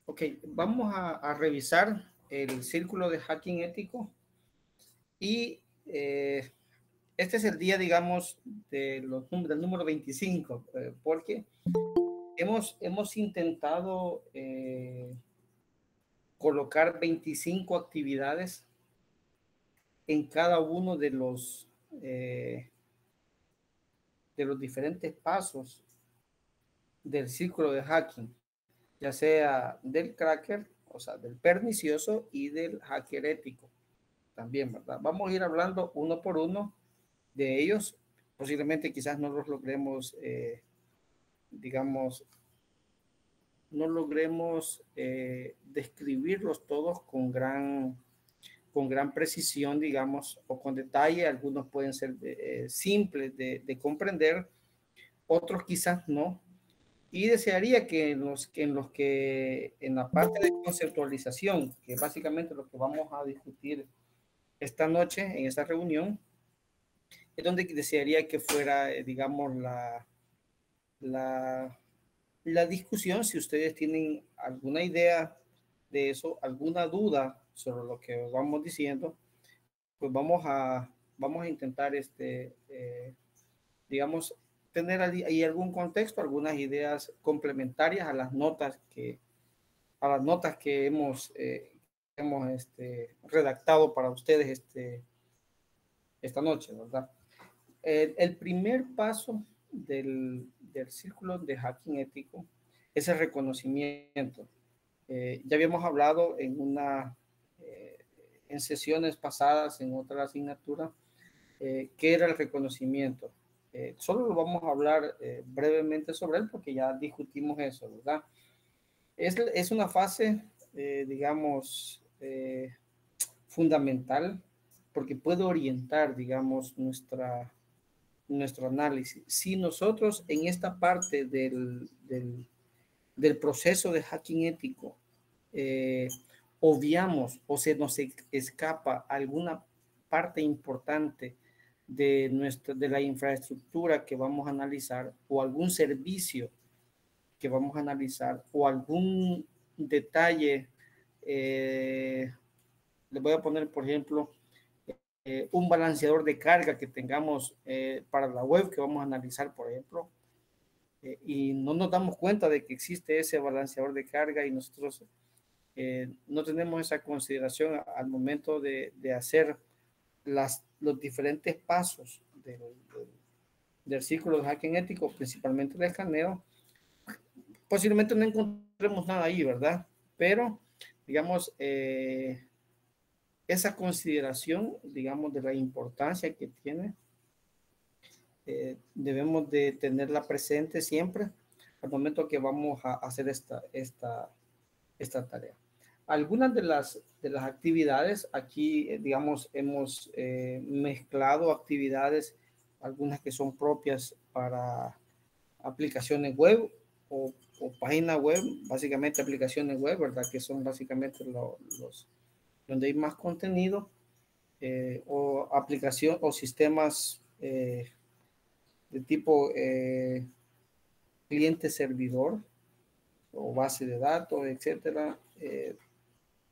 Ok, vamos a revisar el círculo de hacking ético y este es el día, digamos, del número 25, porque hemos intentado colocar 25 actividades en cada uno de los diferentes pasos del círculo de hacking, ya sea del cracker, o sea, del pernicioso y del hacker ético también, ¿verdad? Vamos a ir hablando uno por uno de ellos. Posiblemente quizás no los logremos, digamos, no logremos describirlos todos con gran precisión, digamos, o con detalle. Algunos pueden ser simples de comprender, otros quizás no. Y desearía que en la parte de conceptualización, que básicamente lo que vamos a discutir esta noche en esta reunión, es donde desearía que fuera, digamos, la, la discusión. Si ustedes tienen alguna idea de eso, alguna duda sobre lo que vamos diciendo, pues vamos a intentar, digamos, tener ahí algún contexto, algunas ideas complementarias a las notas que hemos redactado para ustedes esta noche, ¿verdad? El primer paso del círculo de hacking ético es el reconocimiento. Ya habíamos hablado en sesiones pasadas, en otra asignatura, qué era el reconocimiento. Solo lo vamos a hablar brevemente sobre él porque ya discutimos eso, ¿verdad? Es una fase, digamos, fundamental porque puede orientar, digamos, nuestro análisis. Si nosotros en esta parte del proceso de hacking ético obviamos o se nos escapa alguna parte importante de la infraestructura que vamos a analizar, o algún servicio que vamos a analizar, o algún detalle, les voy a poner, por ejemplo, un balanceador de carga que tengamos para la web que vamos a analizar, por ejemplo, y no nos damos cuenta de que existe ese balanceador de carga y nosotros no tenemos esa consideración al momento de hacer los diferentes pasos del círculo de hacking ético, principalmente el escaneo. Posiblemente no encontremos nada ahí, ¿verdad? Pero, digamos, esa consideración, digamos, de la importancia que tiene, debemos de tenerla presente siempre al momento que vamos a hacer esta tarea. Algunas de las actividades aquí, digamos, hemos mezclado actividades, algunas que son propias para aplicaciones web o páginas web, básicamente aplicaciones web, ¿verdad? Que son básicamente donde hay más contenido, o aplicación o sistemas de tipo cliente-servidor o base de datos, etcétera.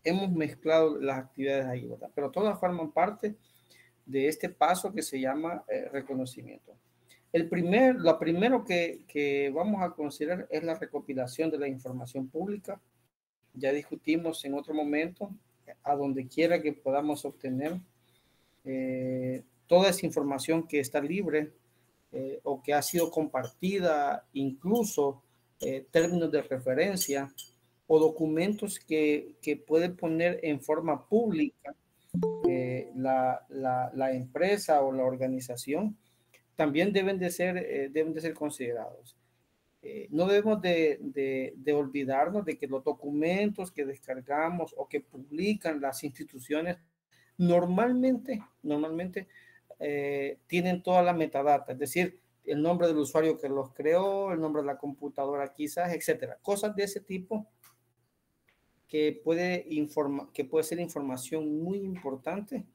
Hemos mezclado las actividades ahí, ¿verdad? Pero todas forman parte de este paso que se llama reconocimiento. Lo primero que vamos a considerar es la recopilación de la información pública. Ya discutimos en otro momento, a donde quiera que podamos obtener toda esa información que está libre, o que ha sido compartida, incluso términos de referencia o documentos que puede poner en forma pública la empresa o la organización, también deben de ser considerados. No debemos de olvidarnos de que los documentos que descargamos o que publican las instituciones normalmente tienen toda la metadata, es decir, el nombre del usuario que los creó, el nombre de la computadora quizás, etcétera. Cosas de ese tipo que puede ser información muy importante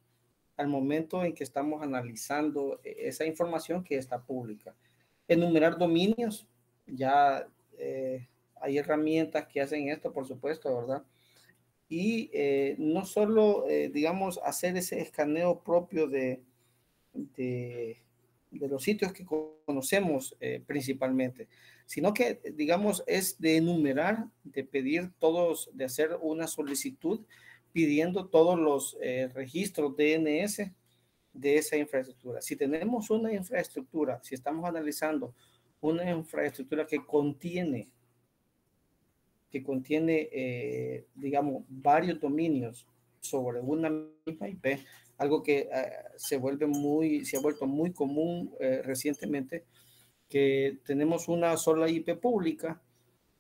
al momento en que estamos analizando esa información que está pública. Enumerar dominios, ya hay herramientas que hacen esto, por supuesto, ¿verdad? Y no solo, digamos, hacer ese escaneo propio de, de los sitios que conocemos principalmente, sino que, digamos, es de enumerar, de pedir todos, de hacer una solicitud pidiendo todos los registros DNS de esa infraestructura. Si tenemos una infraestructura, si estamos analizando una infraestructura que contiene, digamos, varios dominios sobre una misma IP, algo que se ha vuelto muy común recientemente, que tenemos una sola IP pública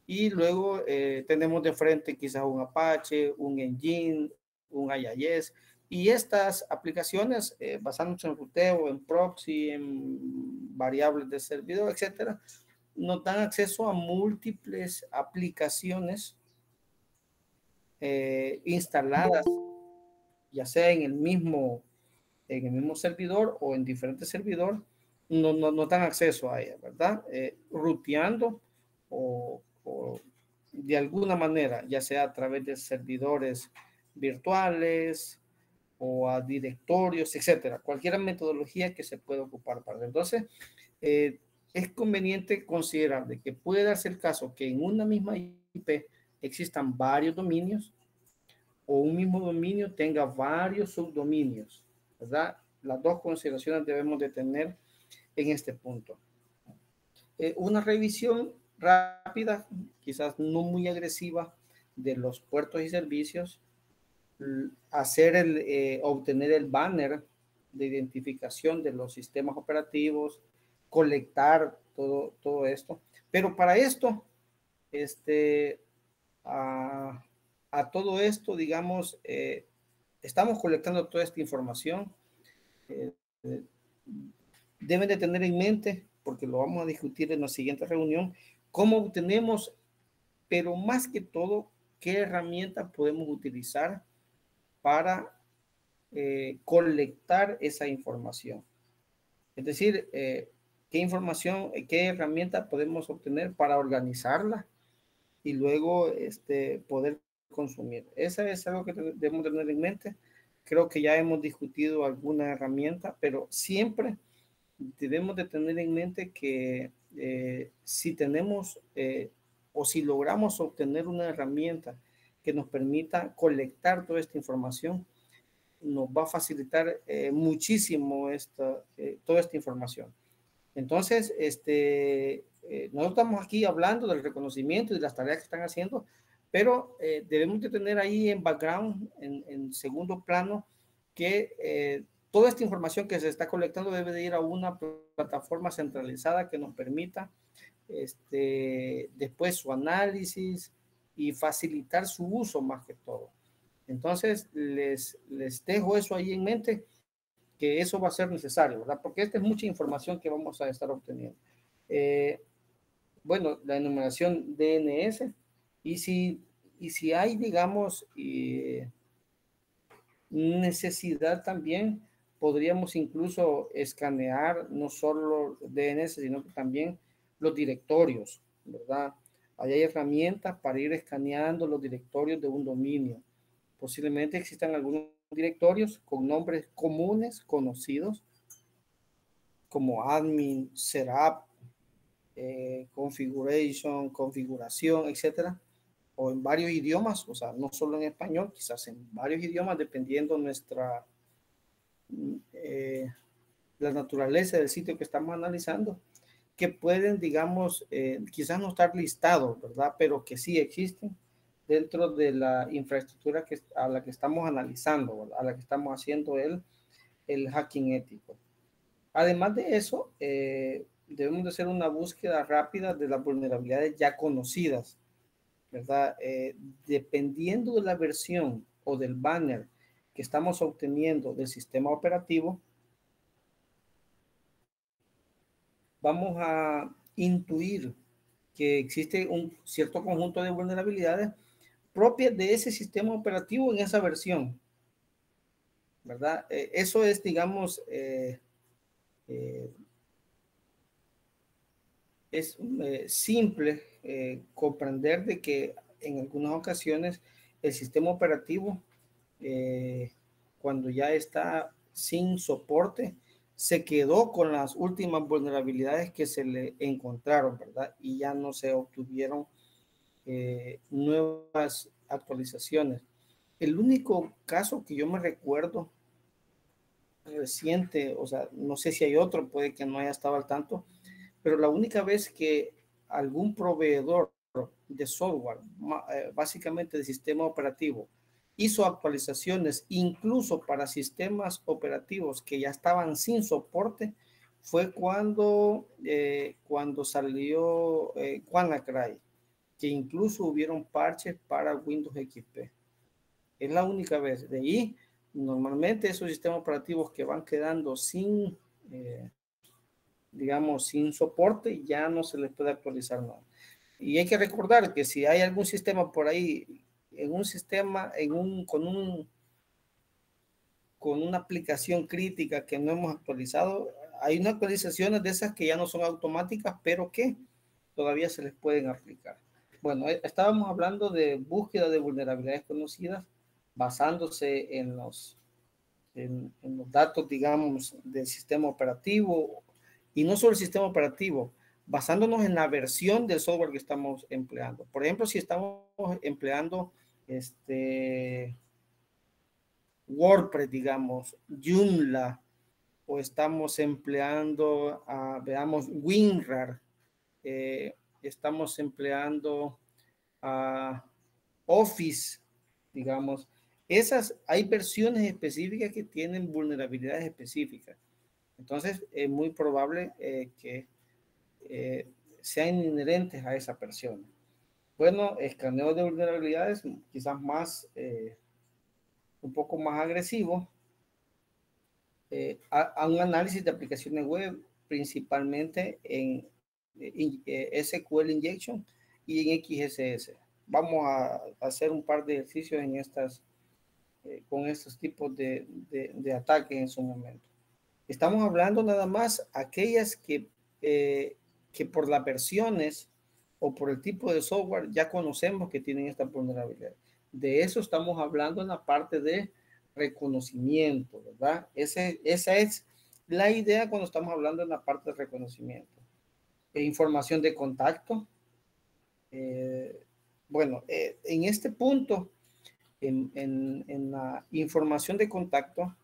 y luego tenemos de frente quizás un Apache, un Engine, un IIS, y estas aplicaciones, basándose en ruteo, en proxy, en variables de servidor, etcétera, nos dan acceso a múltiples aplicaciones instaladas, ya sea en el mismo servidor o en diferentes servidores, no dan acceso a ella, ¿verdad? Ruteando o de alguna manera, ya sea a través de servidores virtuales o a directorios, etcétera. Cualquier metodología que se pueda ocupar para. Entonces, es conveniente considerar de que puede darse el caso que en una misma IP existan varios dominios o un mismo dominio tenga varios subdominios, ¿verdad? Las dos consideraciones debemos de tener en este punto. Una revisión rápida, quizás no muy agresiva, de los puertos y servicios, obtener el banner de identificación de los sistemas operativos, colectar todo esto. Pero para esto, a todo esto, digamos, estamos colectando toda esta información. Eh, Deben de tener en mente, porque lo vamos a discutir en la siguiente reunión, cómo obtenemos, pero más que todo, qué herramientas podemos utilizar para colectar esa información. Es decir, qué información, qué herramientas podemos obtener para organizarla y luego poder consumir. Esa es algo que debemos tener en mente. Creo que ya hemos discutido alguna herramienta, pero siempre debemos de tener en mente que si tenemos o si logramos obtener una herramienta que nos permita colectar toda esta información, nos va a facilitar muchísimo toda esta información. Entonces, nosotros estamos aquí hablando del reconocimiento y de las tareas que están haciendo, pero debemos de tener ahí en background, en segundo plano, que toda esta información que se está colectando debe de ir a una plataforma centralizada que nos permita después su análisis y facilitar su uso más que todo. Entonces, les dejo eso ahí en mente, que eso va a ser necesario, ¿verdad? Porque esta es mucha información que vamos a estar obteniendo. Bueno, la enumeración DNS, y si hay, digamos, necesidad también, podríamos incluso escanear no solo DNS, sino que también los directorios, ¿verdad? Ahí hay herramientas para ir escaneando los directorios de un dominio. Posiblemente existan algunos directorios con nombres comunes, conocidos, como admin, setup, configuración, etcétera, o en varios idiomas, o sea, no solo en español, quizás en varios idiomas, dependiendo la naturaleza del sitio que estamos analizando, que pueden, digamos, quizás no estar listados, ¿verdad? Pero que sí existen dentro de la infraestructura a la que estamos analizando, ¿verdad? A la que estamos haciendo el hacking ético. Además de eso, debemos de hacer una búsqueda rápida de las vulnerabilidades ya conocidas, ¿verdad? Dependiendo de la versión o del banner que estamos obteniendo del sistema operativo, vamos a intuir que existe un cierto conjunto de vulnerabilidades propias de ese sistema operativo en esa versión, ¿verdad? Eso es, digamos, es simple comprender de que en algunas ocasiones el sistema operativo, cuando ya está sin soporte, se quedó con las últimas vulnerabilidades que se le encontraron, ¿verdad? Y ya no se obtuvieron nuevas actualizaciones. El único caso que yo me recuerdo reciente, o sea, no sé si hay otro, puede que no haya estado al tanto, pero la única vez que algún proveedor de software, básicamente de sistema operativo, hizo actualizaciones incluso para sistemas operativos que ya estaban sin soporte, fue cuando salió WannaCry, que incluso hubieron parches para Windows XP. Es la única vez. De ahí, normalmente esos sistemas operativos que van quedando sin, digamos, sin soporte, ya no se les puede actualizar nada. Y hay que recordar que si hay algún sistema por ahí, en un sistema, con una aplicación crítica que no hemos actualizado, hay unas actualizaciones de esas que ya no son automáticas, pero que todavía se les pueden aplicar. Bueno, estábamos hablando de búsqueda de vulnerabilidades conocidas basándose en los datos, digamos, del sistema operativo, y no solo el sistema operativo, basándonos en la versión del software que estamos empleando. Por ejemplo, si estamos empleando WordPress, digamos, Joomla, o estamos empleando, veamos, WinRAR, estamos empleando Office, digamos, hay versiones específicas que tienen vulnerabilidades específicas. Entonces, es muy probable que sean inherentes a esa versión. Bueno, escaneo de vulnerabilidades, quizás más, un poco más agresivo, a un análisis de aplicaciones web, principalmente en SQL Injection y en XSS. Vamos a hacer un par de ejercicios en con estos tipos de ataques en su momento. Estamos hablando nada más aquellas que por las versiones o por el tipo de software ya conocemos que tienen esta vulnerabilidad. De eso estamos hablando en la parte de reconocimiento, ¿verdad? Esa es la idea cuando estamos hablando en la parte de reconocimiento. Información de contacto. Bueno, en este punto, en la información de contacto,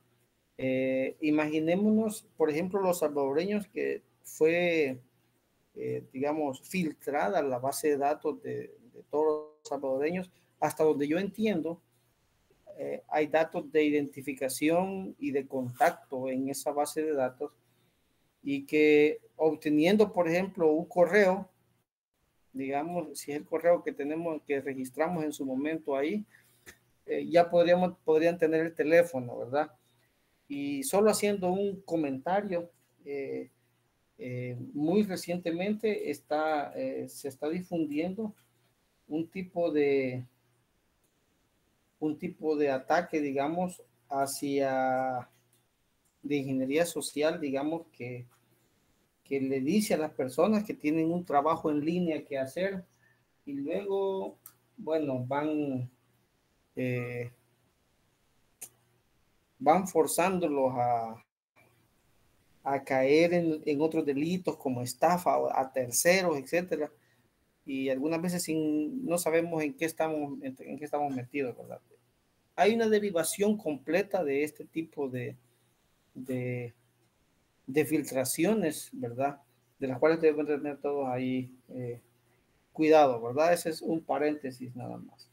imaginémonos, por ejemplo, los salvadoreños que fue, digamos, filtrada la base de datos de todos los salvadoreños, hasta donde yo entiendo, hay datos de identificación y de contacto en esa base de datos, y que obteniendo, por ejemplo, un correo, digamos, si es el correo que tenemos, que registramos en su momento ahí, ya podrían tener el teléfono, ¿verdad? Y solo haciendo un comentario, muy recientemente se está difundiendo un tipo de ataque, digamos, de ingeniería social, digamos, que le dice a las personas que tienen un trabajo en línea que hacer, y luego, bueno, van forzándolos a caer en otros delitos como estafa a terceros, etcétera. Y algunas veces no sabemos en qué estamos metidos, ¿verdad? Hay una derivación completa de este tipo de filtraciones, ¿verdad? De las cuales deben tener todos ahí cuidado, ¿verdad? Ese es un paréntesis nada más.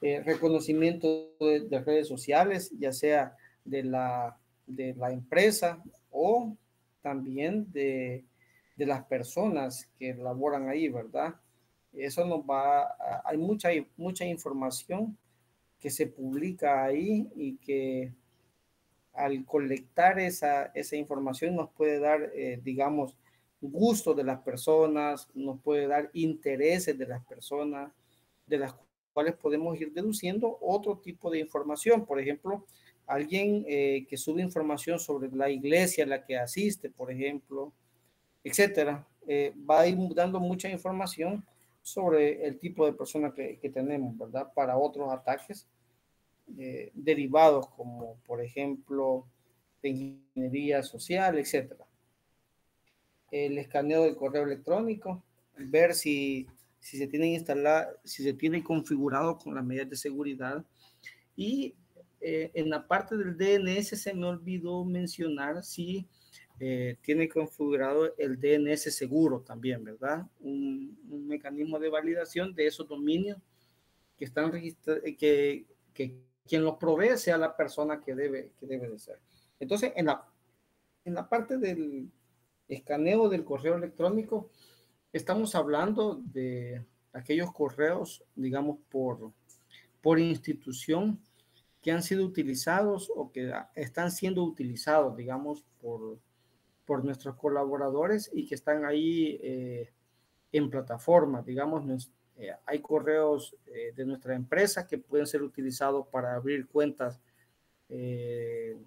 Reconocimiento de redes sociales, ya sea de la empresa o también de las personas que laboran ahí, ¿verdad? Eso hay mucha información que se publica ahí, y que al colectar esa información nos puede dar, digamos, gusto de las personas, nos puede dar intereses de las personas, de las cuales podemos ir deduciendo otro tipo de información. Por ejemplo, alguien que sube información sobre la iglesia a la que asiste, por ejemplo, etcétera, va a ir dando mucha información sobre el tipo de persona que tenemos, ¿verdad? Para otros ataques derivados como, por ejemplo, de ingeniería social, etcétera. El escaneo del correo electrónico, ver si se tiene instalado, si se tiene configurado con las medidas de seguridad. Y en la parte del DNS se me olvidó mencionar si tiene configurado el DNS seguro también, ¿verdad? Un mecanismo de validación de esos dominios que están registrados, que quien los provee sea la persona que debe de ser. Entonces, en la parte del escaneo del correo electrónico, estamos hablando de aquellos correos, digamos, por institución que han sido utilizados o que están siendo utilizados, digamos, por nuestros colaboradores y que están ahí en plataforma, digamos, hay correos de nuestra empresa que pueden ser utilizados para abrir cuentas en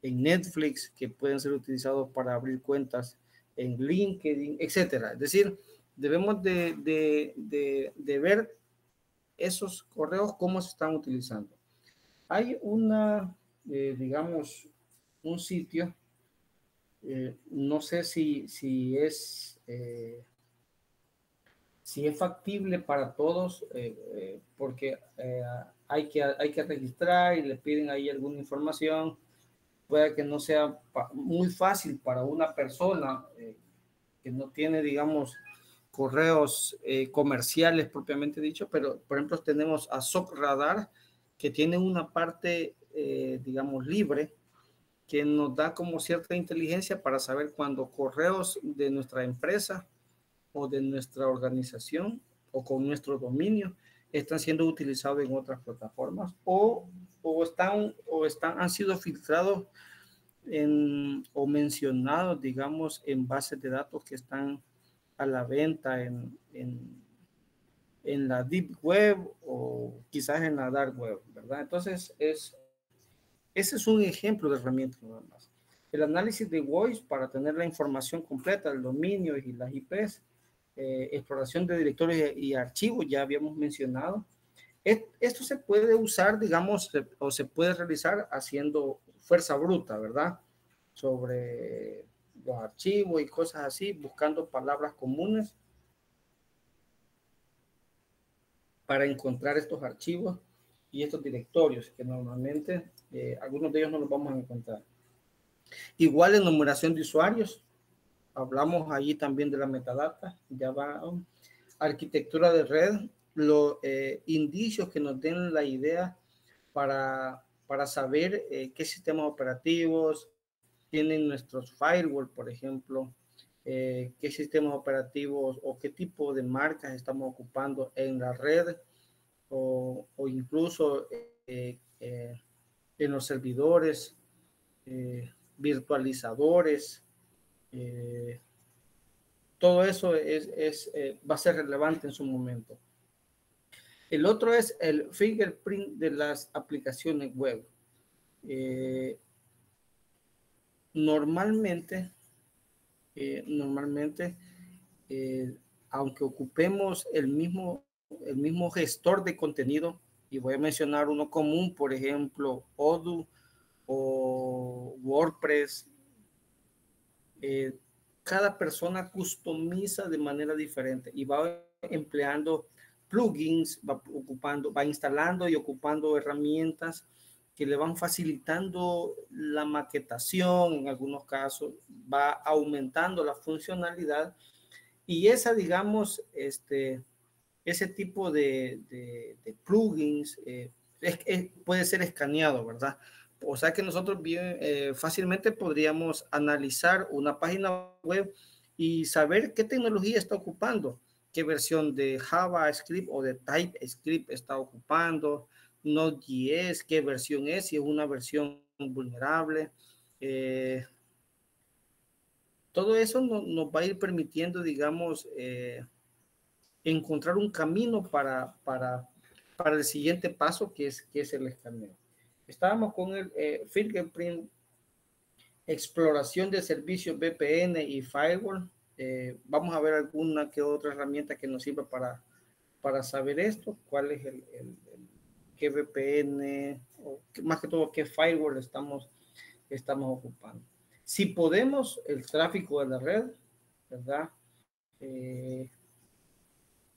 Netflix, que pueden ser utilizados para abrir cuentas en LinkedIn, etcétera. Es decir, debemos de ver esos correos, cómo se están utilizando. Hay digamos, un sitio, no sé si es factible para todos, porque hay que registrar y le piden ahí alguna información. Puede que no sea muy fácil para una persona que no tiene, digamos, correos comerciales propiamente dicho, pero por ejemplo tenemos a SOC Radar, que tiene una parte, digamos, libre, que nos da como cierta inteligencia para saber cuando correos de nuestra empresa o de nuestra organización o con nuestro dominio están siendo utilizados en otras plataformas han sido filtrados o mencionados, digamos, en bases de datos que están a la venta en la deep web o quizás en la dark web, ¿verdad? Entonces, ese es un ejemplo de herramienta nada más. El análisis de voice para tener la información completa del dominio y las IPs, exploración de directorios y archivos, ya habíamos mencionado. Esto se puede usar, digamos, o se puede realizar haciendo fuerza bruta, ¿verdad? Sobre los archivos y cosas así, buscando palabras comunes para encontrar estos archivos y estos directorios que normalmente algunos de ellos no los vamos a encontrar. Igual en numeración de usuarios, hablamos allí también de la metadata, ya va arquitectura de red, los indicios que nos den la idea para saber qué sistemas operativos tienen nuestros firewall, por ejemplo, qué sistemas operativos o qué tipo de marcas estamos ocupando en la red o incluso en los servidores, virtualizadores. Todo eso va a ser relevante en su momento. El otro es el fingerprint de las aplicaciones web. Normalmente, aunque ocupemos el mismo gestor de contenido, y voy a mencionar uno común, por ejemplo, Odoo o WordPress, cada persona customiza de manera diferente y va empleando plugins, va instalando y ocupando herramientas que le van facilitando la maquetación, en algunos casos va aumentando la funcionalidad y digamos, ese tipo de plugins puede ser escaneado, ¿verdad? O sea que nosotros bien fácilmente podríamos analizar una página web y saber qué tecnología está ocupando, qué versión de JavaScript o de TypeScript está ocupando, Node.js, qué versión es, si es una versión vulnerable. Todo eso nos va a ir permitiendo, digamos, encontrar un camino para el siguiente paso, que es el escaneo. Estábamos con el fingerprint, exploración de servicios VPN y firewall. Vamos a ver alguna que otra herramienta que nos sirva para saber esto, cuál es qué VPN, o más que todo qué firewall estamos ocupando. Si podemos, el tráfico de la red, ¿verdad?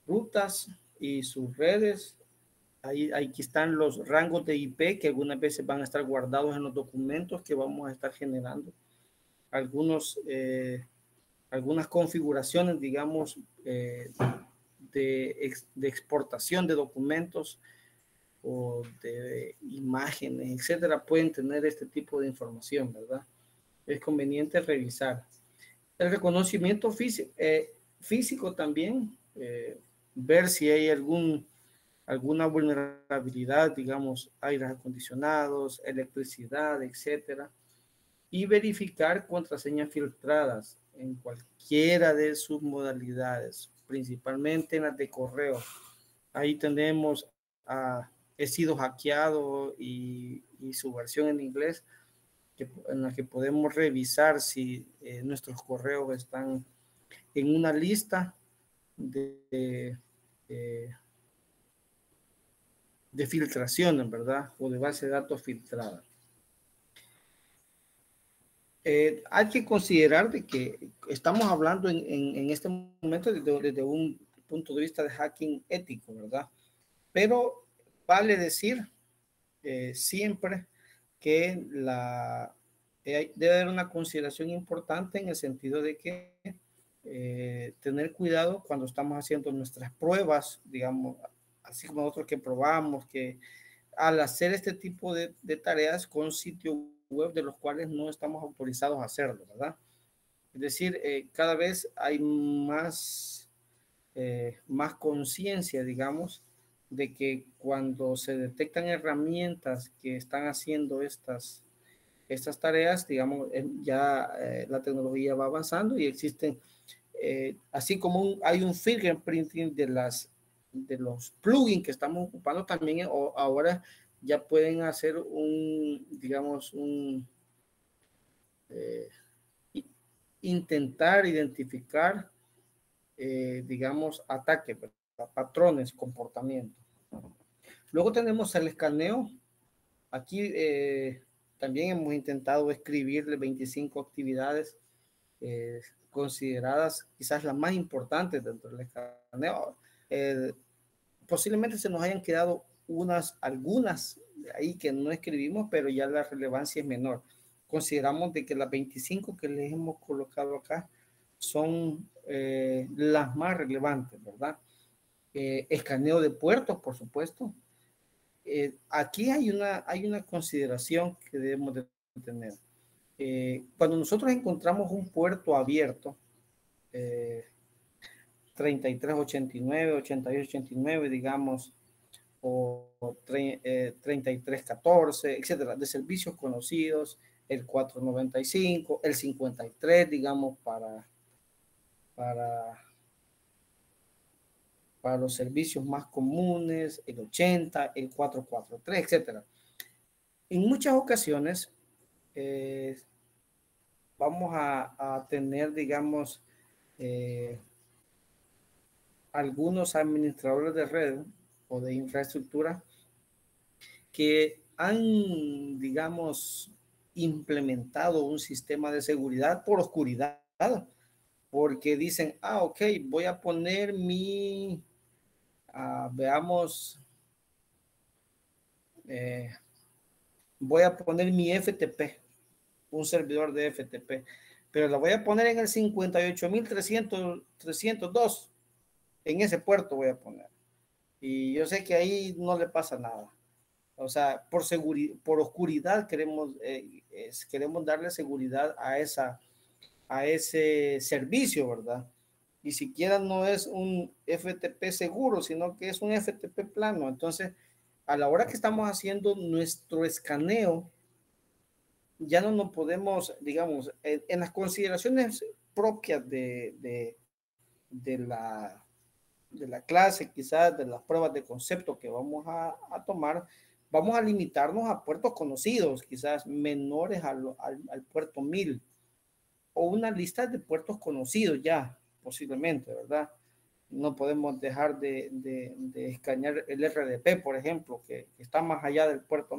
Rutas y sus redes. Aquí están los rangos de IP que algunas veces van a estar guardados en los documentos que vamos a estar generando. Algunas configuraciones, digamos, de exportación de documentos o de imágenes, etcétera, pueden tener este tipo de información, ¿verdad? Es conveniente revisar. El reconocimiento físico también, ver si hay alguna vulnerabilidad, digamos, aires acondicionados, electricidad, etcétera, y verificar contraseñas filtradas en cualquiera de sus modalidades, principalmente en las de correo. Ahí tenemos he sido hackeado y su versión en inglés, en la que podemos revisar si nuestros correos están en una lista de filtración, ¿verdad? O de base de datos filtrada. Hay que considerar de que estamos hablando en este momento desde un punto de vista de hacking ético, ¿verdad? Pero vale decir siempre que debe haber una consideración importante en el sentido de que tener cuidado cuando estamos haciendo nuestras pruebas, digamos, así como nosotros que probamos, que al hacer este tipo de tareas con sitios web de los cuales no estamos autorizados a hacerlo, ¿verdad? Es decir, cada vez hay más conciencia, digamos, de que cuando se detectan herramientas que están haciendo estas tareas, digamos, ya la tecnología va avanzando y existen, así como hay un fingerprinting de los plugins que estamos ocupando, también ahora ya pueden hacer digamos, intentar identificar, digamos, ataques, patrones, comportamientos. Luego tenemos el escaneo. Aquí también hemos intentado escribirle 25 actividades consideradas quizás las más importantes dentro del escaneo. Posiblemente se nos hayan quedado algunas ahí que no escribimos, pero ya la relevancia es menor. Consideramos de que las 25 que les hemos colocado acá son las más relevantes, ¿verdad? Escaneo de puertos, por supuesto. Aquí hay una consideración que debemos de tener. Cuando nosotros encontramos un puerto abierto, 3389, 8889, digamos, o 3314, etcétera, de servicios conocidos, el 495, el 53, digamos, para los servicios más comunes, el 80, el 443, etcétera. En muchas ocasiones vamos a tener, digamos, algunos administradores de red o de infraestructura que han, digamos, implementado un sistema de seguridad por oscuridad, porque dicen, ok, voy a poner veamos, voy a poner mi FTP, un servidor de FTP, pero la voy a poner en el 58.302, en ese puerto voy a poner. Y yo sé que ahí no le pasa nada. O sea, por oscuridad queremos darle seguridad a ese servicio, ¿verdad? Y siquiera no es un FTP seguro, sino que es un FTP plano. Entonces, a la hora que estamos haciendo nuestro escaneo, ya no nos podemos, digamos, en las consideraciones propias de la clase, quizás de las pruebas de concepto que vamos a tomar, vamos a limitarnos a puertos conocidos, quizás menores al puerto 1000, o una lista de puertos conocidos ya, posiblemente, ¿verdad? No podemos dejar de escanear el RDP, por ejemplo, que está más allá del puerto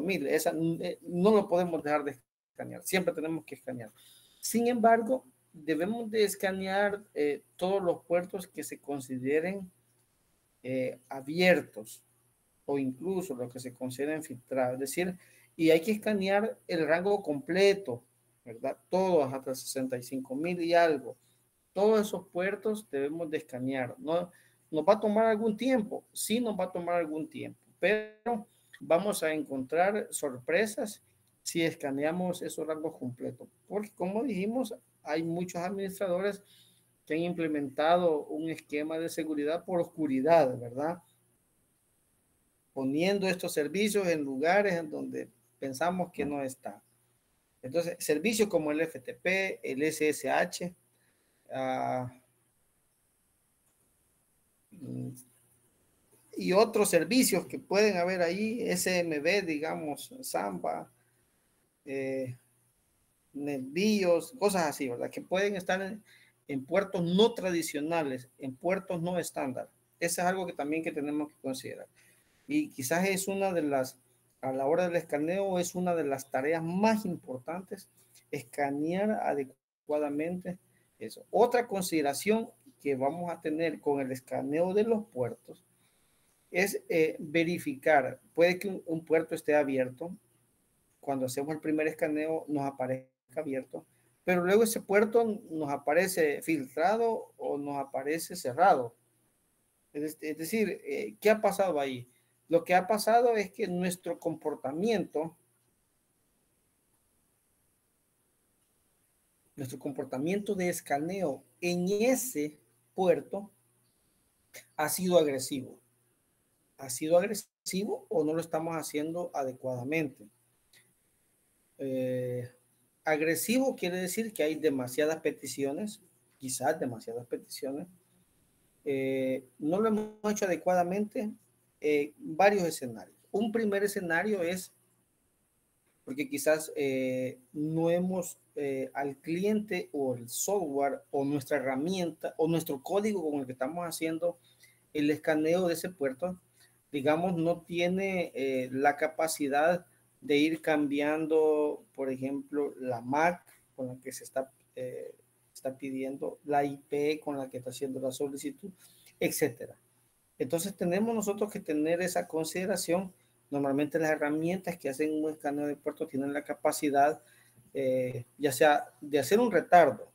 1000. Esa, no lo podemos dejar de escanear. Siempre tenemos que escanear. Sin embargo, debemos de escanear todos los puertos que se consideren abiertos o incluso los que se consideren filtrados. Es decir, y hay que escanear el rango completo, ¿verdad? Todos hasta 65,000 y algo. Todos esos puertos debemos de escanear. No, nos va a tomar algún tiempo, sí nos va a tomar algún tiempo, pero vamos a encontrar sorpresas si escaneamos esos rangos completos. Porque como dijimos, hay muchos administradores que han implementado un esquema de seguridad por oscuridad, ¿verdad? Poniendo estos servicios en lugares en donde pensamos que no están. Entonces, servicios como el FTP, el SSH, y otros servicios que pueden haber ahí, SMB, digamos, Samba, NetBIOS, cosas así, ¿verdad? Que pueden estar en puertos no tradicionales, en puertos no estándar. Eso es algo que también que tenemos que considerar. Y quizás es una de las, a la hora del escaneo, es una de las tareas más importantes, escanear adecuadamente eso. Otra consideración que vamos a tener con el escaneo de los puertos es verificar, puede que un puerto esté abierto, cuando hacemos el primer escaneo nos aparezca abierto, pero luego ese puerto nos aparece filtrado o nos aparece cerrado. Es decir, ¿qué ha pasado ahí? Lo que ha pasado es que nuestro comportamiento de escaneo en ese puerto ha sido agresivo. Ha sido agresivo o no lo estamos haciendo adecuadamente. Agresivo quiere decir que hay demasiadas peticiones, quizás demasiadas peticiones. No lo hemos hecho adecuadamente. Varios escenarios. Un primer escenario es porque quizás no hemos al cliente o el software o nuestra herramienta o nuestro código con el que estamos haciendo el escaneo de ese puerto, digamos, no tiene la capacidad de ir cambiando, por ejemplo, la MAC con la que se está pidiendo, la IP con la que está haciendo la solicitud, etcétera. Entonces tenemos nosotros que tener esa consideración. Normalmente las herramientas que hacen un escaneo de puertos tienen la capacidad, ya sea de hacer un retardo,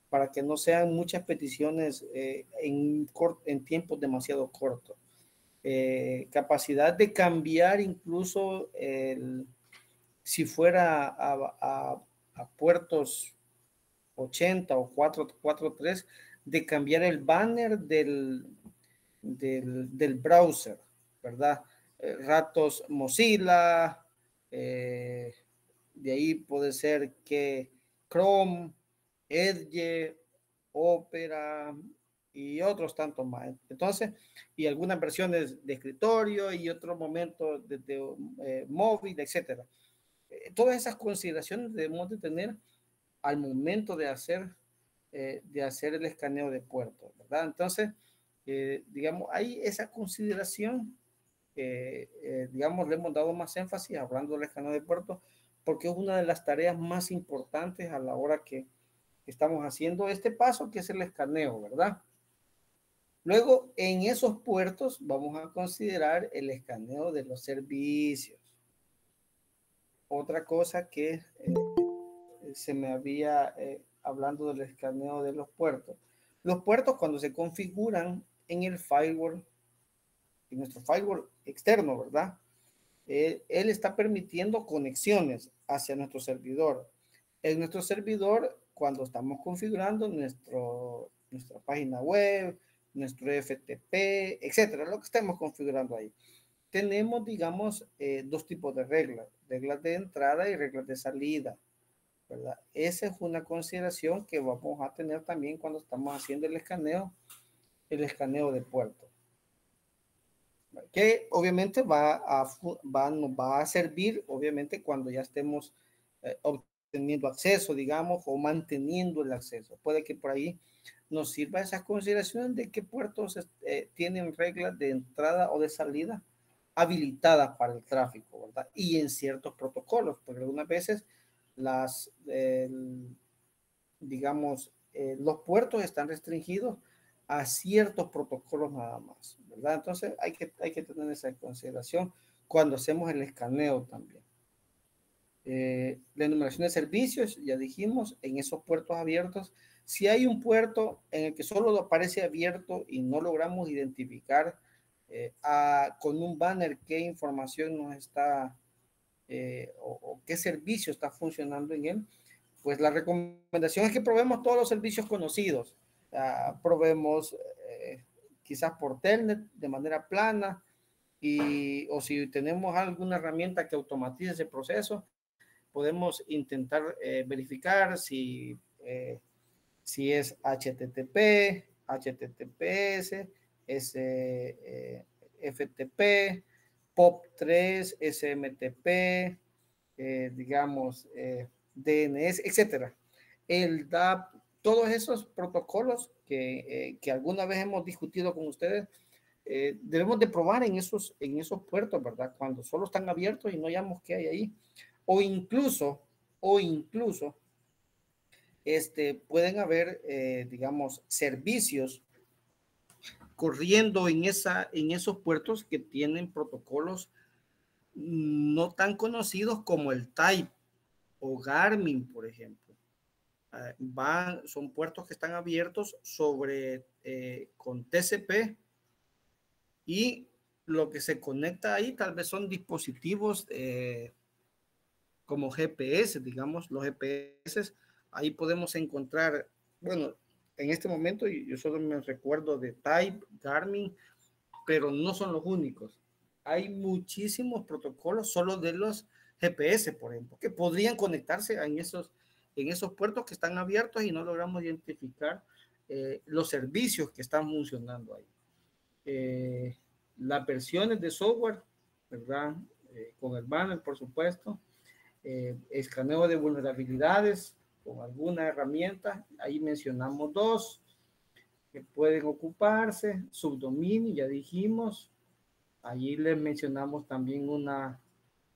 para que no sean muchas peticiones en tiempos demasiado cortos. Capacidad de cambiar incluso si fuera a puertos 80 o 443, de cambiar el banner del browser, ¿verdad? Ratos Mozilla, de ahí puede ser que Chrome, Edge, Opera y otros tantos más. Entonces, y algunas versiones de escritorio y otros momentos de móvil, etcétera. Todas esas consideraciones debemos de tener al momento de hacer el escaneo de puertos, ¿verdad? Entonces, digamos, hay esa consideración, digamos, le hemos dado más énfasis hablando del escaneo de puertos, porque es una de las tareas más importantes a la hora que estamos haciendo este paso, que es el escaneo, ¿verdad? Luego, en esos puertos vamos a considerar el escaneo de los servicios. Otra cosa que se me había hablando del escaneo de los puertos. Los puertos cuando se configuran en el firewall, en nuestro firewall externo, ¿verdad? Él está permitiendo conexiones hacia nuestro servidor. En nuestro servidor, cuando estamos configurando nuestra página web, nuestro FTP, etcétera, lo que estemos configurando ahí, tenemos, digamos, dos tipos de reglas de entrada y reglas de salida, ¿verdad? Esa es una consideración que vamos a tener también cuando estamos haciendo el escaneo de puertos, que obviamente nos va a servir, obviamente, cuando ya estemos obteniendo acceso, digamos, o manteniendo el acceso. Puede que por ahí nos sirva esas consideraciones de qué puertos tienen reglas de entrada o de salida habilitadas para el tráfico, ¿verdad? Y en ciertos protocolos, porque algunas veces digamos, los puertos están restringidos a ciertos protocolos nada más, ¿verdad? Entonces hay que tener esa consideración cuando hacemos el escaneo también. La enumeración de servicios, ya dijimos, en esos puertos abiertos, si hay un puerto en el que solo aparece abierto y no logramos identificar con un banner qué información nos está o qué servicio está funcionando en él, pues la recomendación es que probemos todos los servicios conocidos. Probemos quizás por Telnet de manera plana o si tenemos alguna herramienta que automatice ese proceso, podemos intentar verificar si es HTTP, HTTPS, FTP, POP3, SMTP, digamos, DNS, etcétera. El DAP, todos esos protocolos que alguna vez hemos discutido con ustedes, debemos de probar en esos puertos, ¿verdad? Cuando solo están abiertos y no hayamos qué hay ahí. O incluso, pueden haber, digamos, servicios corriendo en esos puertos que tienen protocolos no tan conocidos como el Type o Garmin, por ejemplo. Son puertos que están abiertos con TCP y lo que se conecta ahí tal vez son dispositivos como GPS, digamos, los GPS. Ahí podemos encontrar, bueno, en este momento yo solo me recuerdo de Type, Garmin, pero no son los únicos. Hay muchísimos protocolos solo de los GPS, por ejemplo, que podrían conectarse en esos puertos que están abiertos y no logramos identificar los servicios que están funcionando ahí. Las versiones de software, ¿verdad? Con el banner, por supuesto. Escaneo de vulnerabilidades con alguna herramienta. Ahí mencionamos dos que pueden ocuparse. Subdominio, ya dijimos. Allí les mencionamos también una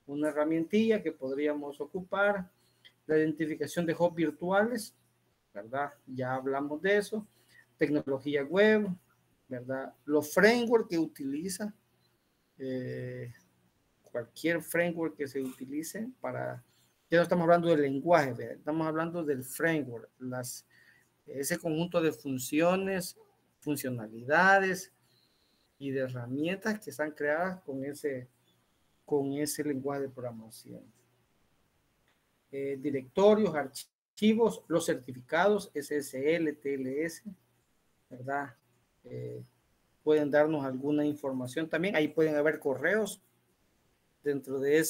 herramientilla que podríamos ocupar. La identificación de hosts virtuales, ¿verdad? Ya hablamos de eso. Tecnología web, ¿verdad? Los frameworks que utiliza, cualquier framework que se utilice ya no estamos hablando del lenguaje, ¿verdad? Estamos hablando del framework, ese conjunto de funciones, funcionalidades y de herramientas que están creadas con ese lenguaje de programación. Directorios, archivos, los certificados SSL, TLS, ¿verdad? Pueden darnos alguna información también. Ahí pueden haber correos dentro de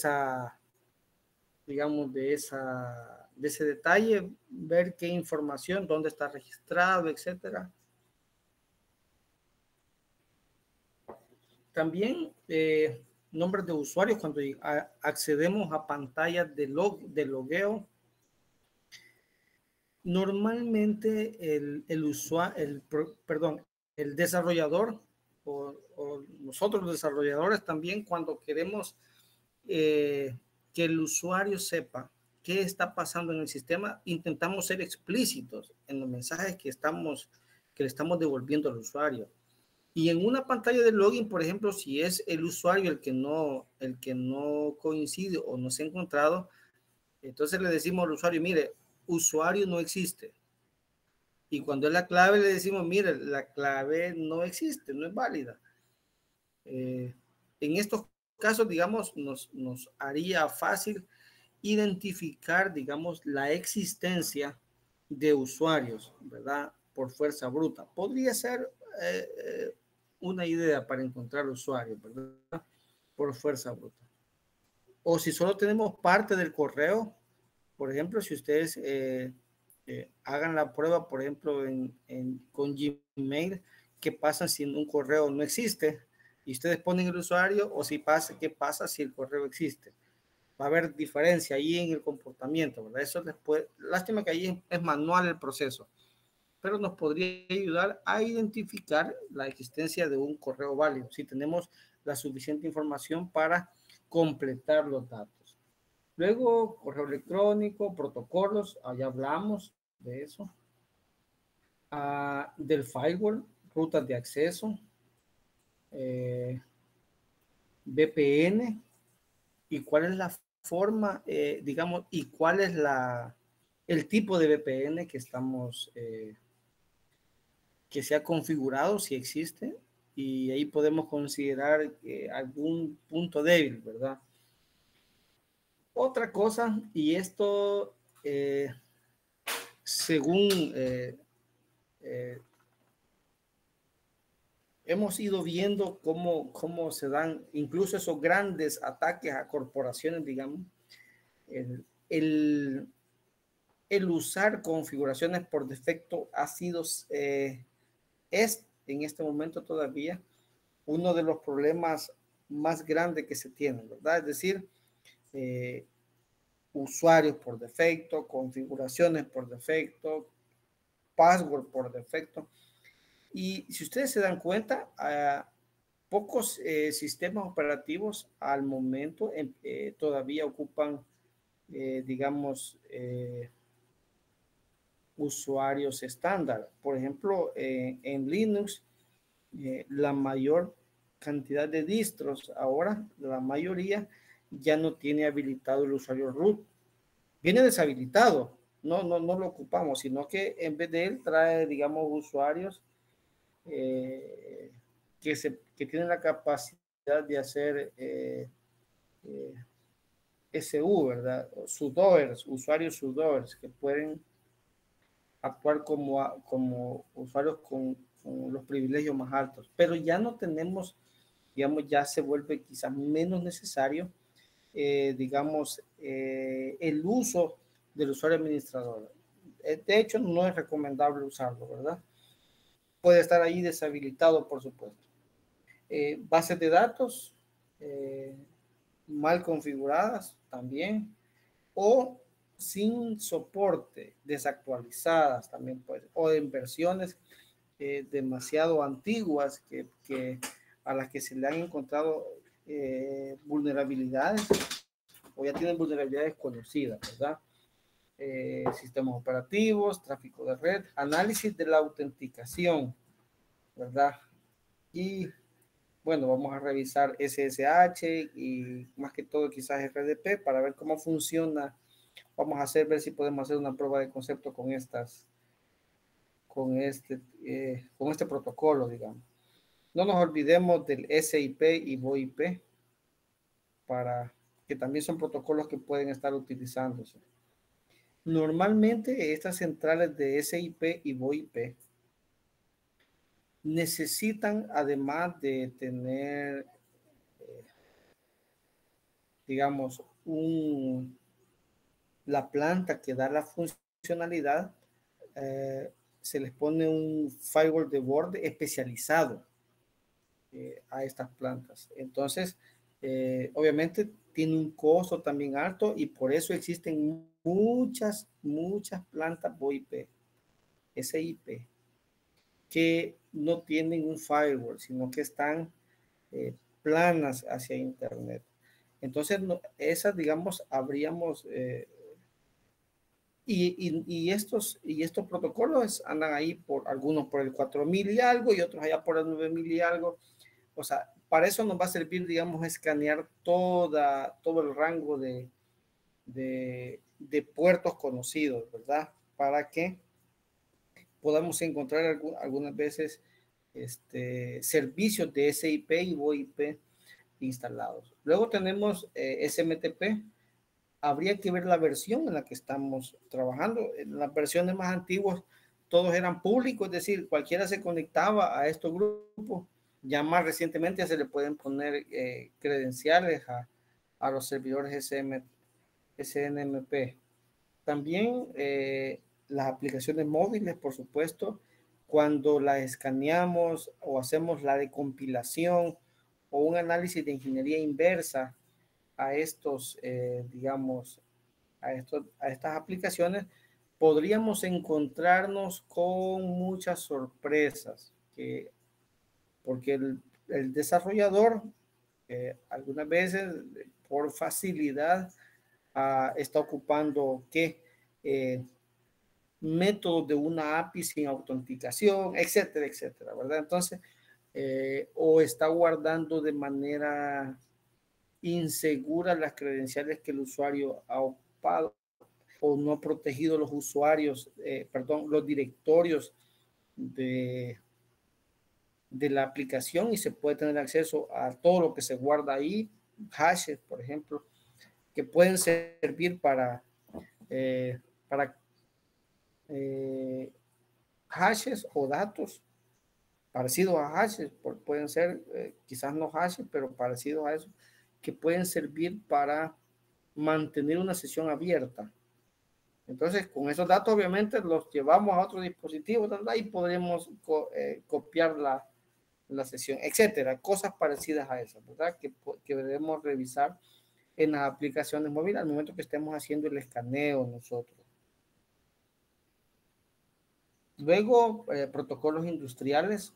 digamos, de ese detalle, ver qué información, dónde está registrado, etcétera. También nombres de usuarios cuando accedemos a pantallas de logueo. Normalmente el desarrollador o nosotros los desarrolladores también, cuando queremos que el usuario sepa qué está pasando en el sistema, intentamos ser explícitos en los mensajes que le estamos devolviendo al usuario. Y en una pantalla de login, por ejemplo, si es el usuario el que no coincide o no se ha encontrado, entonces le decimos al usuario, mire, usuario no existe. Y cuando es la clave le decimos, mire, la clave no existe, no es válida. En estos casos, digamos, nos haría fácil identificar, digamos, la existencia de usuarios, ¿verdad? Por fuerza bruta. Podría ser una idea para encontrar usuarios, ¿verdad? Por fuerza bruta. O si solo tenemos parte del correo, por ejemplo, si ustedes hagan la prueba, por ejemplo, con Gmail, ¿qué pasa si un correo no existe? Y ustedes ponen el usuario, o ¿qué pasa si el correo existe? Va a haber diferencia ahí en el comportamiento, ¿verdad? Lástima que ahí es manual el proceso. pero nos podría ayudar a identificar la existencia de un correo válido, si tenemos la suficiente información para completar los datos. Luego, correo electrónico, protocolos, ya hablamos de eso. Del firewall, rutas de acceso, VPN, y cuál es la forma, digamos, y cuál es el tipo de VPN que estamos, que se ha configurado, si existe, y ahí podemos considerar algún punto débil, ¿verdad? Otra cosa, y esto, según hemos ido viendo cómo se dan incluso esos grandes ataques a corporaciones, digamos, el usar configuraciones por defecto ha sido, es en este momento todavía uno de los problemas más grandes que se tienen, ¿verdad? Es decir, usuarios por defecto, configuraciones por defecto, password por defecto. Y si ustedes se dan cuenta, pocos sistemas operativos al momento todavía ocupan, digamos, usuarios estándar. Por ejemplo, en Linux, la mayor cantidad de distros ahora, la mayoría, ya no tiene habilitado el usuario root. Viene deshabilitado, no lo ocupamos, sino que en vez de él trae, digamos, usuarios que tienen la capacidad de hacer SU, ¿verdad? Sudoers, usuarios sudoers, que pueden actuar como usuarios con los privilegios más altos. Pero ya no tenemos, digamos, ya se vuelve quizás menos necesario, digamos, el uso del usuario administrador. De hecho, no es recomendable usarlo, ¿verdad? Puede estar ahí deshabilitado, por supuesto. Bases de datos mal configuradas también, o sin soporte, desactualizadas también puede, o en versiones demasiado antiguas a las que se le han encontrado vulnerabilidades, o ya tienen vulnerabilidades conocidas, ¿verdad? Sistemas operativos, tráfico de red, análisis de la autenticación, ¿verdad? Y bueno, vamos a revisar SSH y más que todo quizás RDP para ver cómo funciona. Vamos a ver si podemos hacer una prueba de concepto con con este protocolo, digamos. No nos olvidemos del SIP y VoIP, para que también son protocolos que pueden estar utilizándose. Normalmente estas centrales de SIP y VoIP necesitan, además de tener, digamos, la planta que da la funcionalidad, se les pone un firewall de borde especializado a estas plantas. Entonces, obviamente tiene un costo también alto, y por eso existen muchas plantas VoIP, SIP, que no tienen un firewall, sino que están planas hacia Internet. Entonces, esas, digamos, habríamos... y estos protocolos andan ahí, por algunos por el 4000 y algo, y otros allá por el 9000 y algo. O sea, para eso nos va a servir, digamos, escanear todo el rango de puertos conocidos, ¿verdad? Para que podamos encontrar algunas veces servicios de SIP y VoIP instalados. Luego tenemos SMTP. Habría que ver la versión en la que estamos trabajando. En las versiones más antiguas todos eran públicos, es decir, cualquiera se conectaba a estos grupos. Ya más recientemente se le pueden poner credenciales a los servidores SNMP. También las aplicaciones móviles, por supuesto, cuando las escaneamos o hacemos la decompilación o un análisis de ingeniería inversa a estos, digamos, a estas aplicaciones, podríamos encontrarnos con muchas sorpresas, porque el desarrollador algunas veces por facilidad está ocupando métodos de una API sin autenticación, etcétera, etcétera, ¿verdad? Entonces, o está guardando de manera insegura las credenciales que el usuario ha ocupado, o no ha protegido los usuarios, los directorios de, de la aplicación, y se puede tener acceso a todo lo que se guarda ahí, hashes, por ejemplo, que pueden servir para hashes o datos parecidos a hashes, pueden ser quizás no hashes, pero parecidos a eso, que pueden servir para mantener una sesión abierta. Entonces, con esos datos obviamente los llevamos a otro dispositivo, y podremos copiar la sesión, etcétera, cosas parecidas a esas, ¿verdad? Que debemos revisar en las aplicaciones móviles al momento que estemos haciendo el escaneo nosotros. Luego, protocolos industriales,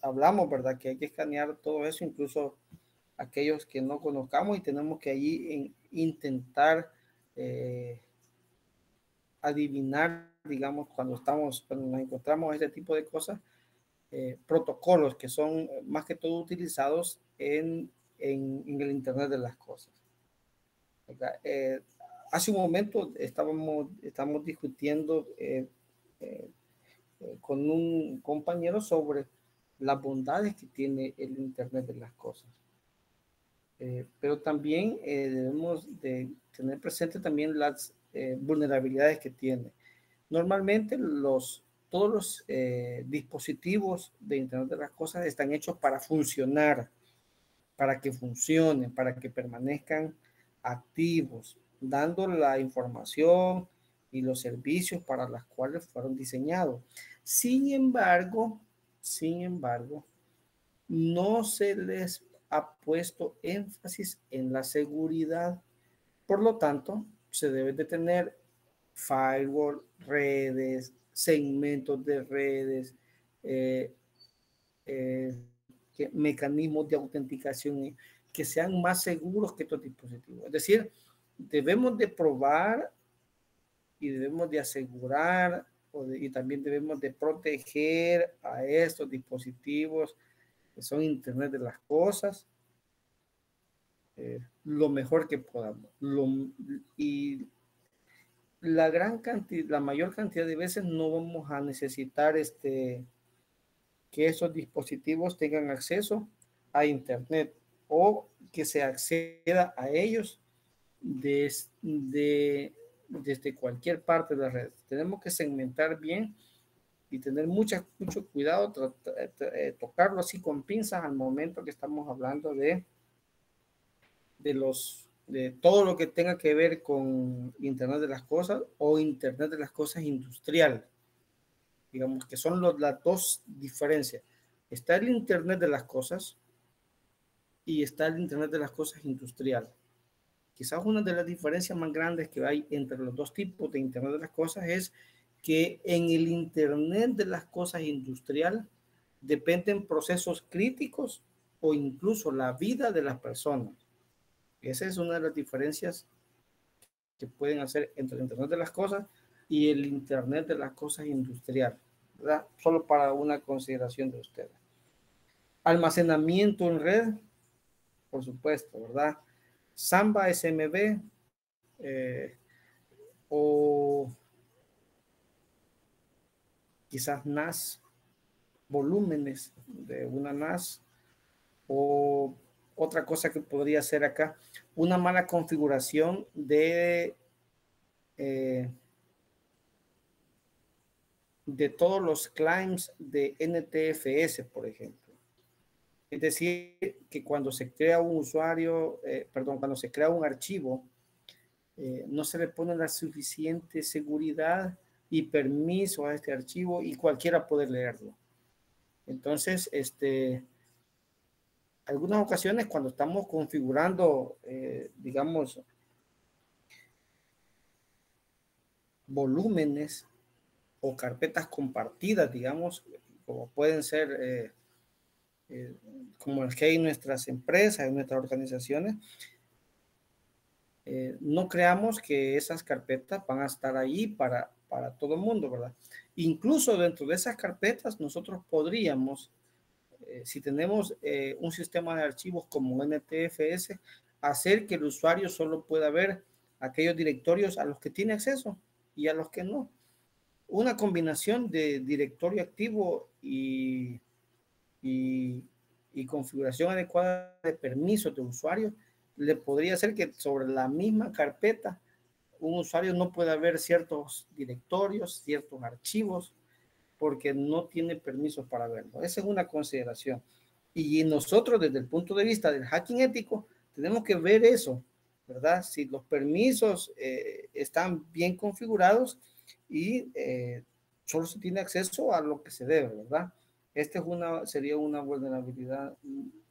hablamos, ¿verdad? Que hay que escanear todo eso, incluso aquellos que no conozcamos, y tenemos que allí intentar adivinar, digamos, cuando nos encontramos este tipo de cosas, protocolos que son más que todo utilizados en el Internet de las cosas. Hace un momento estamos discutiendo con un compañero sobre las bondades que tiene el Internet de las cosas. Pero también debemos de tener presente también las vulnerabilidades que tiene. Normalmente todos los dispositivos de Internet de las cosas están hechos para funcionar, para que funcionen, para que permanezcan activos, dando la información y los servicios para los cuales fueron diseñados. Sin embargo, no se les ha puesto énfasis en la seguridad. Por lo tanto, se debe de tener firewall, redes, segmentos de redes, mecanismos de autenticación que sean más seguros que estos dispositivos. Es decir, debemos de probar y debemos de asegurar y también debemos de proteger a estos dispositivos que son Internet de las cosas, lo mejor que podamos. Y la mayor cantidad de veces no vamos a necesitar que esos dispositivos tengan acceso a Internet, o que se acceda a ellos desde cualquier parte de la red. Tenemos que segmentar bien y tener mucho cuidado, tocarlo así con pinzas al momento que estamos hablando de todo lo que tenga que ver con Internet de las cosas o Internet de las cosas industrial. Digamos que son las dos diferencias. Está el Internet de las cosas y está el Internet de las cosas industrial. Quizás una de las diferencias más grandes que hay entre los dos tipos de Internet de las cosas es que en el Internet de las cosas industrial dependen procesos críticos o incluso la vida de las personas. Esa es una de las diferencias que pueden hacer entre el Internet de las cosas y el Internet de las cosas industrial, ¿verdad? Solo para una consideración de ustedes. Almacenamiento en red, por supuesto, ¿verdad? Samba SMB o quizás NAS, volúmenes de una NAS, o otra cosa que podría ser acá, una mala configuración de todos los clients de NTFS, por ejemplo. Es decir, que cuando se crea un usuario, cuando se crea un archivo, no se le pone la suficiente seguridad y permiso a este archivo y cualquiera puede leerlo. Entonces, algunas ocasiones cuando estamos configurando, digamos, volúmenes o carpetas compartidas, digamos, como pueden ser como el que hay en nuestras empresas, en nuestras organizaciones, no creamos que esas carpetas van a estar ahí para todo el mundo, ¿verdad? Incluso dentro de esas carpetas nosotros podríamos, si tenemos un sistema de archivos como NTFS, hacer que el usuario solo pueda ver aquellos directorios a los que tiene acceso y a los que no. Una combinación de directorio activo y, y configuración adecuada de permisos de usuario le podría hacer que sobre la misma carpeta un usuario no pueda ver ciertos directorios, ciertos archivos, porque no tiene permisos para verlo. Esa es una consideración. Y nosotros, desde el punto de vista del hacking ético, tenemos que ver eso, ¿verdad? Si los permisos están bien configurados y solo se tiene acceso a lo que se debe, ¿verdad? Esta es sería una vulnerabilidad,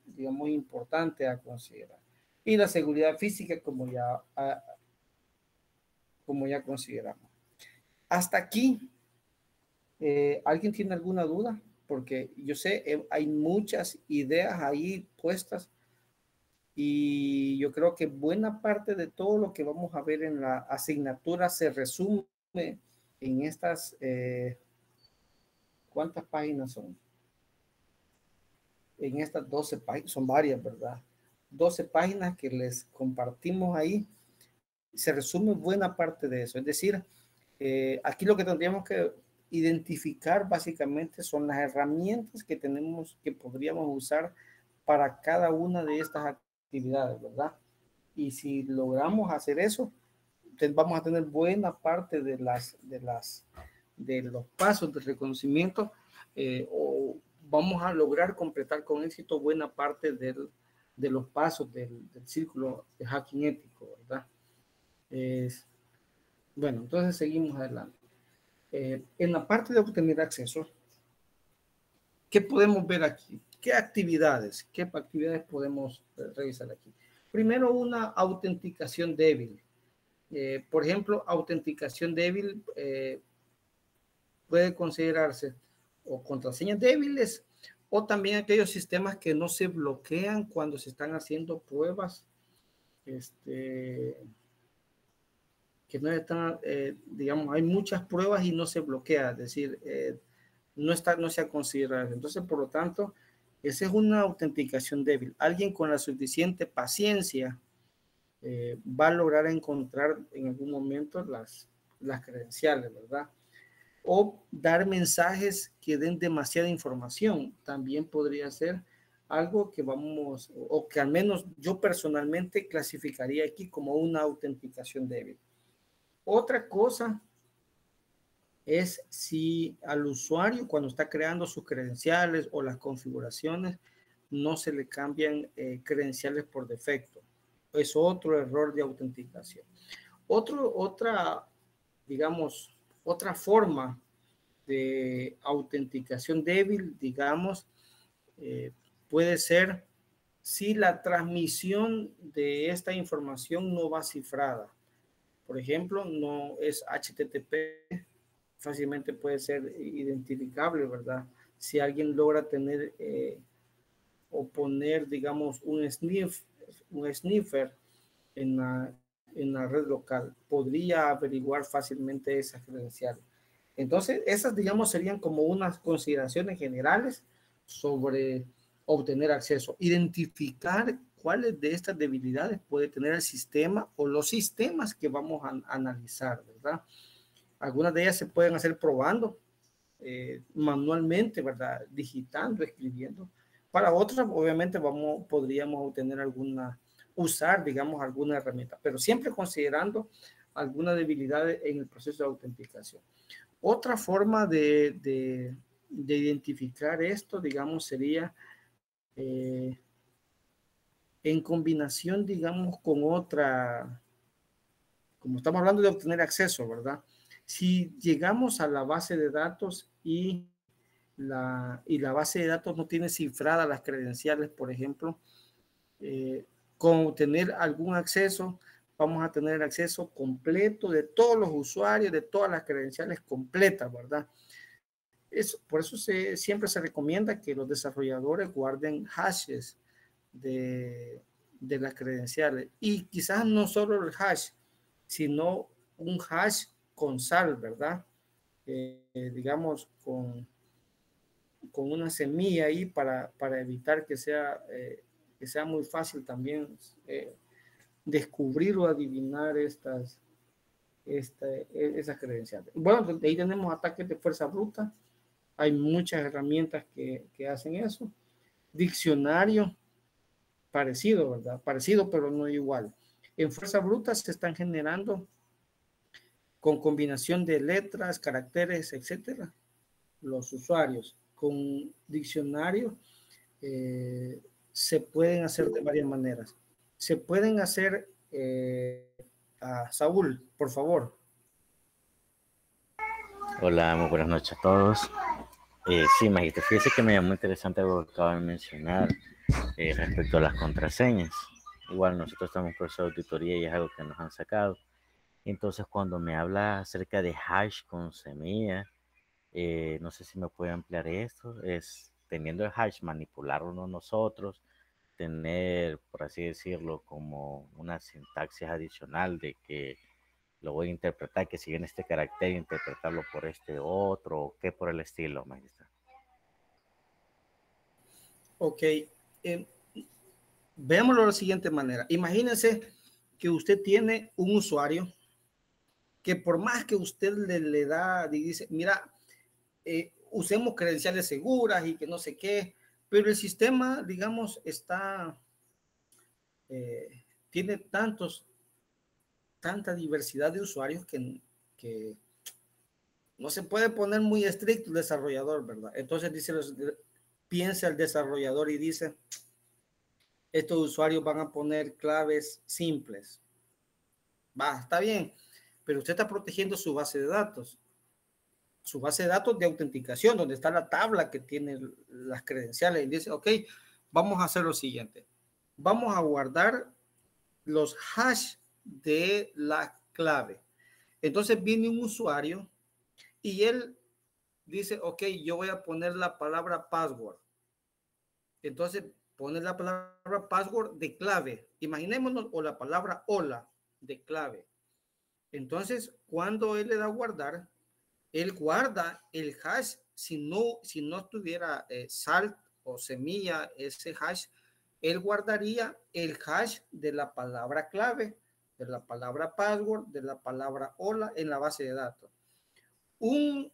digamos, muy importante a considerar. Y la seguridad física, como ya consideramos. Hasta aquí, ¿alguien tiene alguna duda? Porque yo sé, hay muchas ideas ahí puestas y yo creo que buena parte de todo lo que vamos a ver en la asignatura se resume en estas, ¿cuántas páginas son? En estas 12 páginas, son varias, ¿verdad? 12 páginas que les compartimos ahí, se resume buena parte de eso. Es decir, aquí lo que tendríamos que identificar básicamente son las herramientas que tenemos, que podríamos usar para cada una de estas actividades, ¿verdad? Y si logramos hacer eso, vamos a tener buena parte de los pasos de reconocimiento o vamos a lograr completar con éxito buena parte de los pasos del círculo de hacking ético, ¿verdad? Bueno, entonces seguimos adelante. En la parte de obtener acceso, ¿qué podemos ver aquí? ¿Qué actividades podemos revisar aquí? Primero, una autenticación débil. Por ejemplo, autenticación débil puede considerarse o contraseñas débiles o también aquellos sistemas que no se bloquean cuando se están haciendo pruebas, que no están, digamos, hay muchas pruebas y no se bloquea, es decir, no se ha considerado. Entonces, por lo tanto, esa es una autenticación débil. Alguien con la suficiente paciencia va a lograr encontrar en algún momento las credenciales, ¿verdad? O dar mensajes que den demasiada información. También podría ser algo que vamos, o que al menos yo personalmente clasificaría aquí como una autenticación débil. Otra cosa es si al usuario cuando está creando sus credenciales o las configuraciones no se le cambian credenciales por defecto. Es otro error de autenticación. Digamos, otra forma de autenticación débil, digamos, puede ser si la transmisión de esta información no va cifrada. Por ejemplo, no es HTTP, fácilmente puede ser identificable, ¿verdad? Si alguien logra tener o poner, digamos, un sniffer en la red local, podría averiguar fácilmente esas credenciales. Entonces, esas, digamos, serían como unas consideraciones generales sobre obtener acceso. Identificar cuáles de estas debilidades puede tener el sistema o los sistemas que vamos a analizar, ¿verdad? Algunas de ellas se pueden hacer probando manualmente, ¿verdad? Digitando, escribiendo. Para otras, obviamente, podríamos obtener usar, digamos, alguna herramienta, pero siempre considerando alguna debilidad en el proceso de autenticación. Otra forma de identificar esto, digamos, sería en combinación, digamos, con otra, como estamos hablando de obtener acceso, ¿verdad? Si llegamos a la base de datos y la base de datos no tiene cifradas las credenciales, por ejemplo, con obtener algún acceso, vamos a tener el acceso completo de todos los usuarios, de todas las credenciales completas, ¿verdad? Por eso siempre se recomienda que los desarrolladores guarden hashes de las credenciales. Y quizás no solo el hash, sino un hash con sal, ¿verdad? Digamos, con una semilla ahí para evitar que sea muy fácil también descubrir o adivinar esas credenciales. Bueno, ahí tenemos ataques de fuerza bruta. Hay muchas herramientas que hacen eso. Diccionario, parecido, ¿verdad? Parecido, pero no igual. En fuerza bruta se están generando con combinación de letras, caracteres, etcétera, los usuarios. Con diccionario se pueden hacer de varias maneras. Se pueden hacer, Saúl, por favor. Hola, muy buenas noches a todos. Sí, Magista, fíjese que me llamó interesante algo que acaba de mencionar respecto a las contraseñas. Igual nosotros estamos en proceso de auditoría y es algo que nos han sacado. Entonces, cuando me habla acerca de hash con semilla, no sé si me puede ampliar esto. Es teniendo el hash, manipularlo nosotros, tener, por así decirlo, como una sintaxis adicional de que lo voy a interpretar, que si viene este carácter, interpretarlo por este otro, o qué por el estilo, maestra. Ok, veámoslo de la siguiente manera. Imagínense que usted tiene un usuario que por más que usted le da, dice, mira, usemos credenciales seguras y que no sé qué, pero el sistema, digamos, tiene tanta diversidad de usuarios que no se puede poner muy estricto el desarrollador, ¿verdad? Entonces piensa el desarrollador y dice, estos usuarios van a poner claves simples. Va, está bien, pero usted está protegiendo su base de datos de autenticación, donde está la tabla que tiene las credenciales, y dice, ok, vamos a hacer lo siguiente. Vamos a guardar los hash de la clave. Entonces viene un usuario y él dice, ok, yo voy a poner la palabra password. Entonces pone la palabra password de clave. Imaginémonos, o la palabra hola de clave. Entonces, cuando él le da a guardar, él guarda el hash. Si no estuviera salt o semilla, ese hash, él guardaría el hash de la palabra clave, de la palabra password, de la palabra hola en la base de datos. Un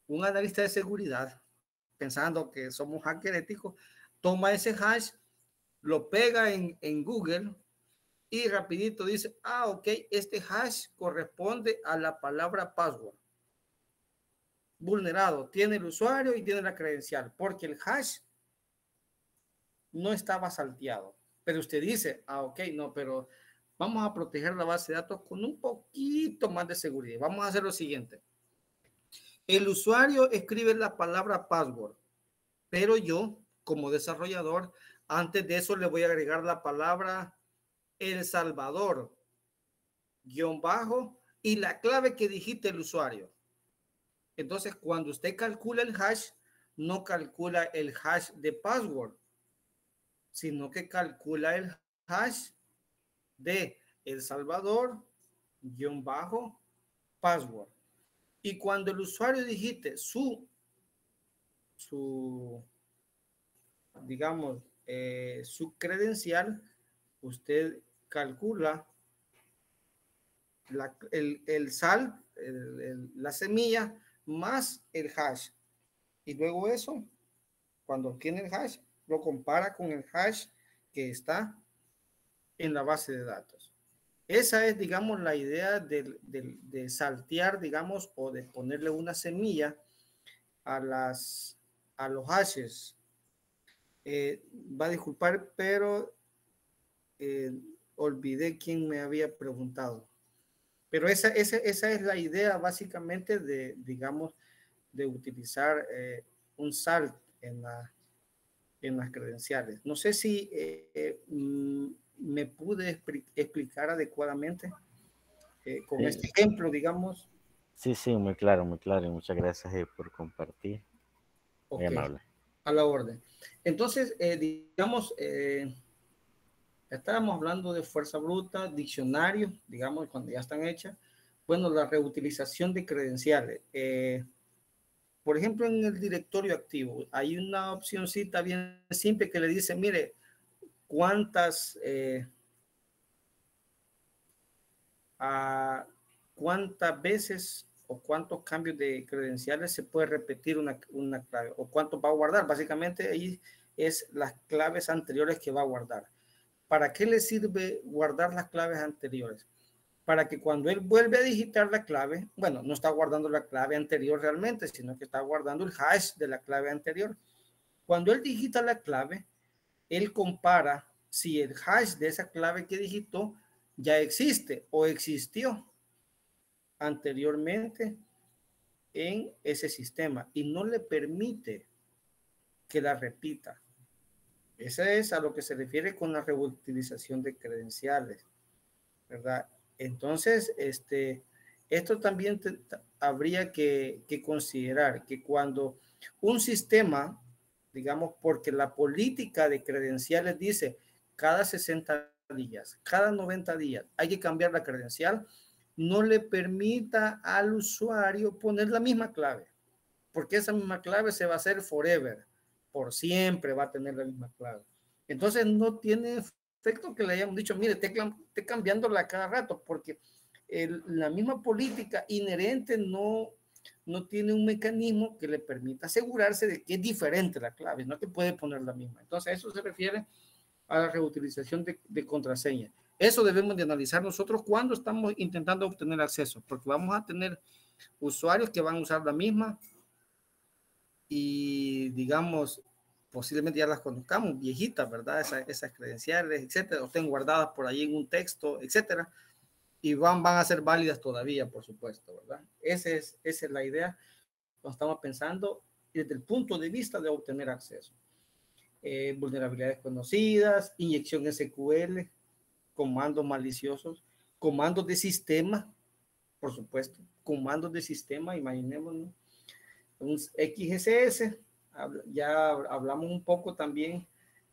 analista de seguridad, pensando que somos hacker éticos, toma ese hash, lo pega en Google y rapidito dice, ok, este hash corresponde a la palabra password. Vulnerado, tiene el usuario y tiene la credencial, porque el hash no estaba salteado. Pero usted dice, ok, no, pero vamos a proteger la base de datos con un poquito más de seguridad. Vamos a hacer lo siguiente. El usuario escribe la palabra password, pero yo, como desarrollador, antes de eso le voy a agregar la palabra El Salvador, guión bajo, y la clave que digite el usuario. Entonces, cuando usted calcula el hash, no calcula el hash de password, sino que calcula el hash de El Salvador, guión bajo, password. Y cuando el usuario digite su digamos, su credencial, usted calcula el sal, la semilla, más el hash. Y luego eso, cuando obtiene el hash, lo compara con el hash que está en la base de datos. Esa es, digamos, la idea de saltear, digamos, o de ponerle una semilla a los hashes. Va a disculpar, pero olvidé quién me había preguntado. Pero esa es la idea básicamente digamos, de utilizar un salt en las credenciales. No sé si me pude explicar adecuadamente con este ejemplo, digamos? Sí, sí, muy claro, muy claro. Y muchas gracias por compartir. Muy Ok, amable. a la orden. Entonces, digamos, estábamos hablando de fuerza bruta, diccionario, digamos, cuando ya están hechas. Bueno, la reutilización de credenciales. Por ejemplo, en el directorio activo hay una opcióncita bien simple que le dice, mire, cuántas, cuántas veces o cuántos cambios de credenciales se puede repetir una clave o cuánto va a guardar. Básicamente ahí es las claves anteriores que va a guardar. ¿Para qué le sirve guardar las claves anteriores? Para que cuando él vuelve a digitar la clave, bueno, no está guardando la clave anterior realmente, sino que está guardando el hash de la clave anterior. Cuando él digita la clave, él compara si el hash de esa clave que digitó ya existe o existió anteriormente en ese sistema y no le permite que la repita. Esa es a lo que se refiere con la reutilización de credenciales, ¿verdad? Entonces, esto también habría que considerar que cuando un sistema, digamos, porque la política de credenciales dice cada 60 días, cada 90 días, hay que cambiar la credencial, no le permita al usuario poner la misma clave, porque esa misma clave se va a hacer forever, por siempre va a tener la misma clave. Entonces no tiene efecto que le hayamos dicho, mire, esté cambiándola cada rato, porque la misma política inherente no tiene un mecanismo que le permita asegurarse de que es diferente la clave, no te puede poner la misma. Entonces a eso se refiere a la reutilización de contraseña. Eso debemos de analizar nosotros cuando estamos intentando obtener acceso, porque vamos a tener usuarios que van a usar la misma y digamos, posiblemente ya las conozcamos, viejitas, ¿verdad? Esas credenciales, etcétera, o estén guardadas por ahí en un texto, etcétera, y van a ser válidas todavía, por supuesto, ¿verdad? Esa es la idea, lo estamos pensando desde el punto de vista de obtener acceso. Vulnerabilidades conocidas, inyección SQL, comandos maliciosos, comandos de sistema, por supuesto, comandos de sistema, imaginémonos, un XSS, ya hablamos un poco también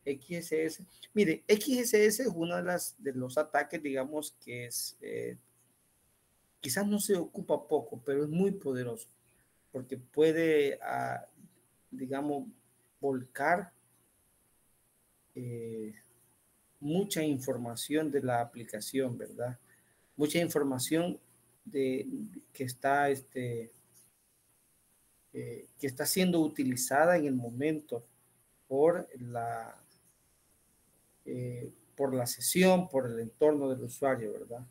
XSS. Mire, XSS es uno de los ataques, digamos, que es, quizás no se ocupa poco, pero es muy poderoso, porque puede, digamos, volcar mucha información de la aplicación, ¿verdad? Mucha información que está, que está siendo utilizada en el momento por la sesión, por el entorno del usuario, ¿verdad?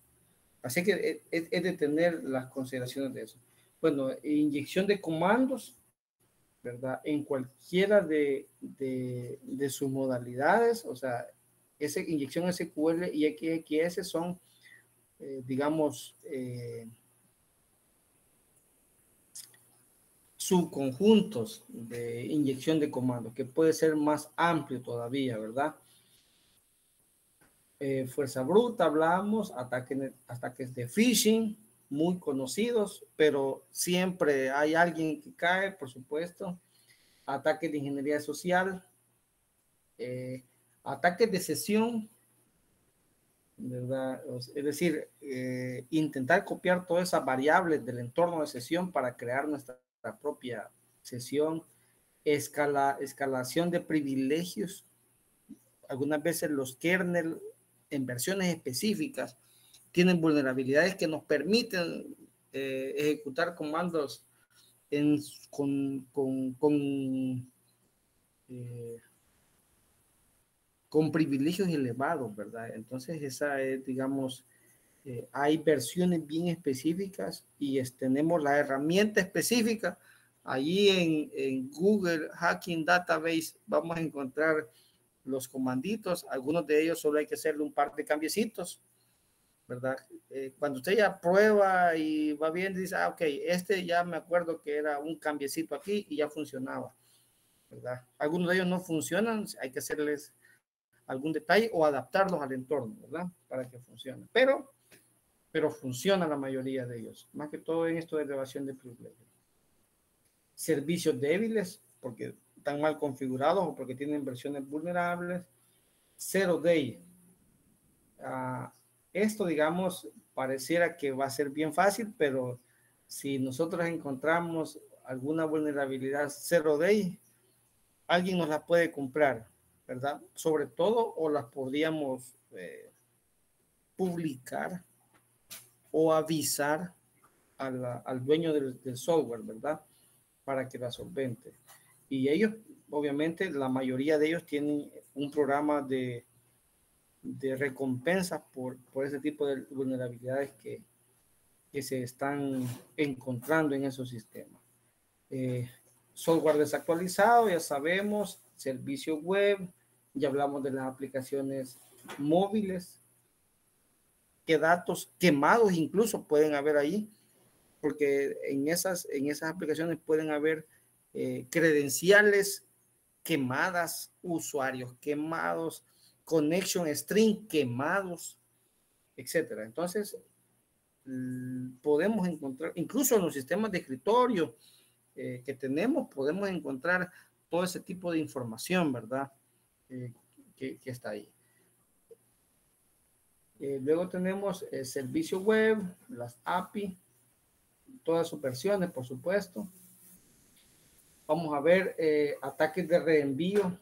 Así que es de tener las consideraciones de eso. Bueno, inyección de comandos, ¿verdad? En cualquiera de sus modalidades, o sea, esa inyección SQL y XXS son, digamos, subconjuntos de inyección de comandos, que puede ser más amplio todavía, ¿verdad? Fuerza bruta, hablamos, ataques de phishing, muy conocidos, pero siempre hay alguien que cae, por supuesto. Ataques de ingeniería social, ataques de sesión, ¿verdad? Es decir, intentar copiar todas esas variables del entorno de sesión para crear nuestra propia sesión, escalación de privilegios. Algunas veces los kernel en versiones específicas tienen vulnerabilidades que nos permiten ejecutar comandos con privilegios elevados, ¿verdad? Entonces esa es, digamos, hay versiones bien específicas y tenemos la herramienta específica. Allí en Google Hacking Database vamos a encontrar los comanditos, algunos de ellos solo hay que hacerle un par de cambiecitos, ¿verdad? Cuando usted ya prueba y va bien, dice, ok, ya me acuerdo que era un cambiecito aquí y ya funcionaba, ¿verdad? Algunos de ellos no funcionan, hay que hacerles algún detalle o adaptarlos al entorno, ¿verdad? Para que funcione. Pero funciona la mayoría de ellos, más que todo en esto de elevación de privilegios. Servicios débiles, porque están mal configurados o porque tienen versiones vulnerables. Zero day. Esto, digamos, pareciera que va a ser bien fácil, pero si nosotros encontramos alguna vulnerabilidad zero day, alguien nos la puede comprar, ¿verdad? Sobre todo, o las podríamos publicar o avisar al dueño del software, ¿verdad? Para que la solvente. Y ellos, obviamente, la mayoría de ellos tienen un programa de recompensas por ese tipo de vulnerabilidades que se están encontrando en esos sistemas. Software desactualizado, ya sabemos, servicio web, ya hablamos de las aplicaciones móviles, qué datos quemados incluso pueden haber ahí, porque en esas aplicaciones pueden haber credenciales quemadas, usuarios quemados, connection string quemados, etcétera. Entonces, podemos encontrar, incluso en los sistemas de escritorio que tenemos, podemos encontrar todo ese tipo de información, ¿verdad? Que está ahí. Luego tenemos el servicio web, las API, todas sus versiones, por supuesto. Vamos a ver ataques de reenvío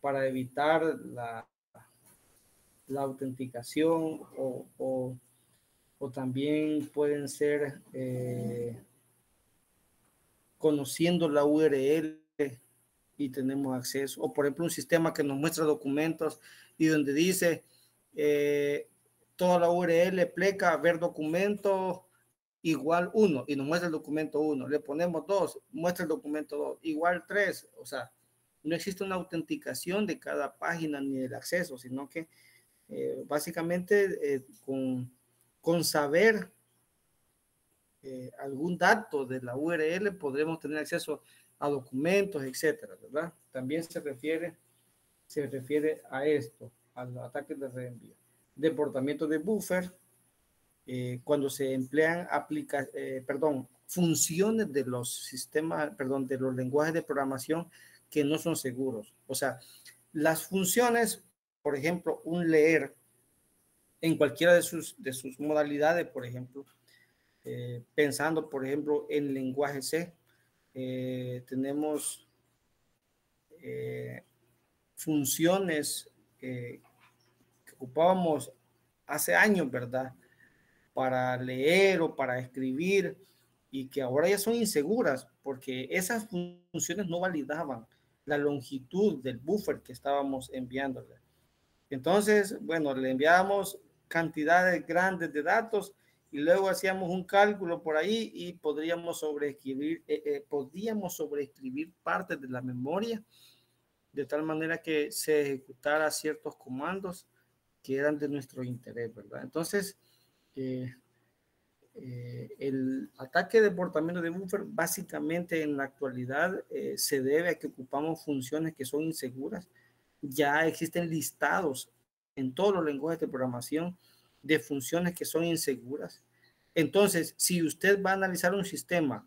para evitar la autenticación o también pueden ser conociendo la URL y tenemos acceso, o por ejemplo un sistema que nos muestra documentos y donde dice toda la URL pleca ver documento igual 1 y nos muestra el documento 1, le ponemos 2, muestra el documento 2, igual 3, o sea, no existe una autenticación de cada página ni del acceso, sino que básicamente con saber algún dato de la URL podremos tener acceso a documentos, etcétera, ¿verdad? También se refiere a esto, a los ataques de reenvío. Deportamiento de buffer, cuando se emplean funciones de los sistemas, de los lenguajes de programación que no son seguros. O sea, las funciones, por ejemplo, un leer en cualquiera de sus modalidades, por ejemplo, pensando, por ejemplo, en lenguaje C, tenemos funciones que ocupábamos hace años, ¿verdad? Para leer o para escribir y que ahora ya son inseguras porque esas funciones no validaban la longitud del buffer que estábamos enviándole. Entonces, bueno, le enviábamos cantidades grandes de datos y luego hacíamos un cálculo por ahí y podríamos sobreescribir partes de la memoria de tal manera que se ejecutara ciertos comandos que eran de nuestro interés, ¿verdad? Entonces, el ataque de deportamiento de buffer básicamente en la actualidad se debe a que ocupamos funciones que son inseguras. Ya existen listados en todos los lenguajes de programación de funciones que son inseguras. Entonces, si usted va a analizar un sistema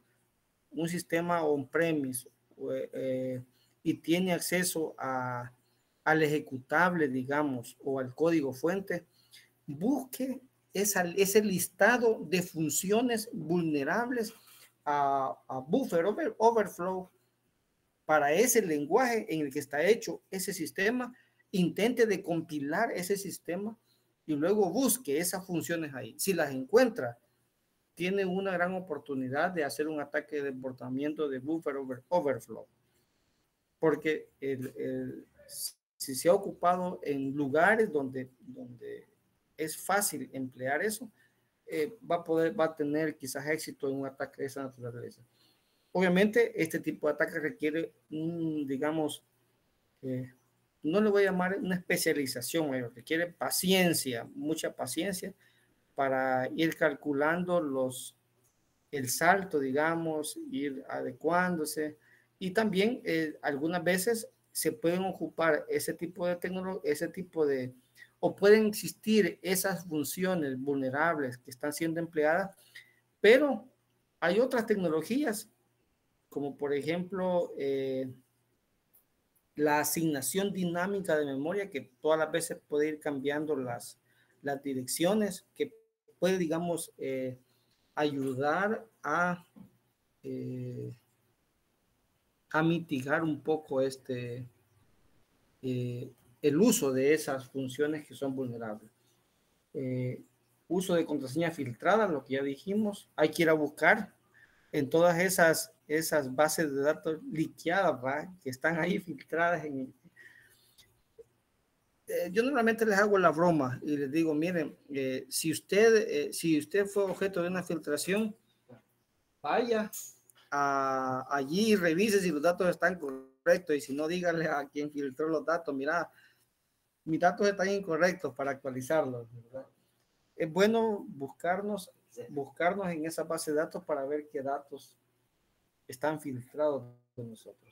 on-premise y tiene acceso al ejecutable, digamos, o al código fuente, busque ese listado de funciones vulnerables a buffer overflow para ese lenguaje en el que está hecho ese sistema, intente de compilar ese sistema y luego busque esas funciones ahí. Si las encuentra, tiene una gran oportunidad de hacer un ataque de deportamiento de buffer overflow. Porque si se ha ocupado en lugares donde es fácil emplear eso, va a tener quizás éxito en un ataque de esa naturaleza. Obviamente, este tipo de ataque requiere digamos, no le voy a llamar una especialización, requiere paciencia, mucha paciencia para ir calculando el salto, digamos, ir adecuándose y también algunas veces se pueden ocupar ese tipo de tecnología, o pueden existir esas funciones vulnerables que están siendo empleadas, pero hay otras tecnologías, como por ejemplo, la asignación dinámica de memoria, que todas las veces puede ir cambiando las direcciones, que puede, digamos, ayudar a mitigar un poco el uso de esas funciones que son vulnerables. Uso de contraseña filtrada, lo que ya dijimos, hay que ir a buscar en todas esas bases de datos liqueadas, ¿va? Que están ahí filtradas. Yo normalmente les hago la broma y les digo, miren, si usted fue objeto de una filtración, vaya allí y revise si los datos están correctos, y si no, díganle a quien filtró los datos, mira, mis datos están incorrectos, para actualizarlos, ¿verdad? Es bueno buscarnos en esa base de datos para ver qué datos están filtrados de nosotros.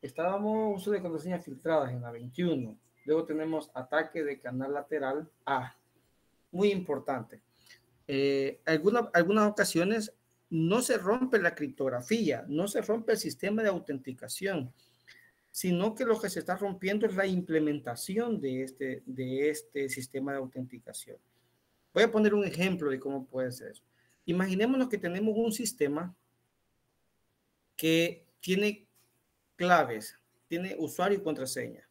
Estábamos uso de contraseñas filtradas en la 21. Luego tenemos ataque de canal lateral A. Muy importante. Algunas ocasiones no se rompe la criptografía, no se rompe el sistema de autenticación, sino que lo que se está rompiendo es la implementación de este sistema de autenticación. Voy a poner un ejemplo de cómo puede ser eso. Imaginémonos que tenemos un sistema que tiene claves, tiene usuario y contraseña.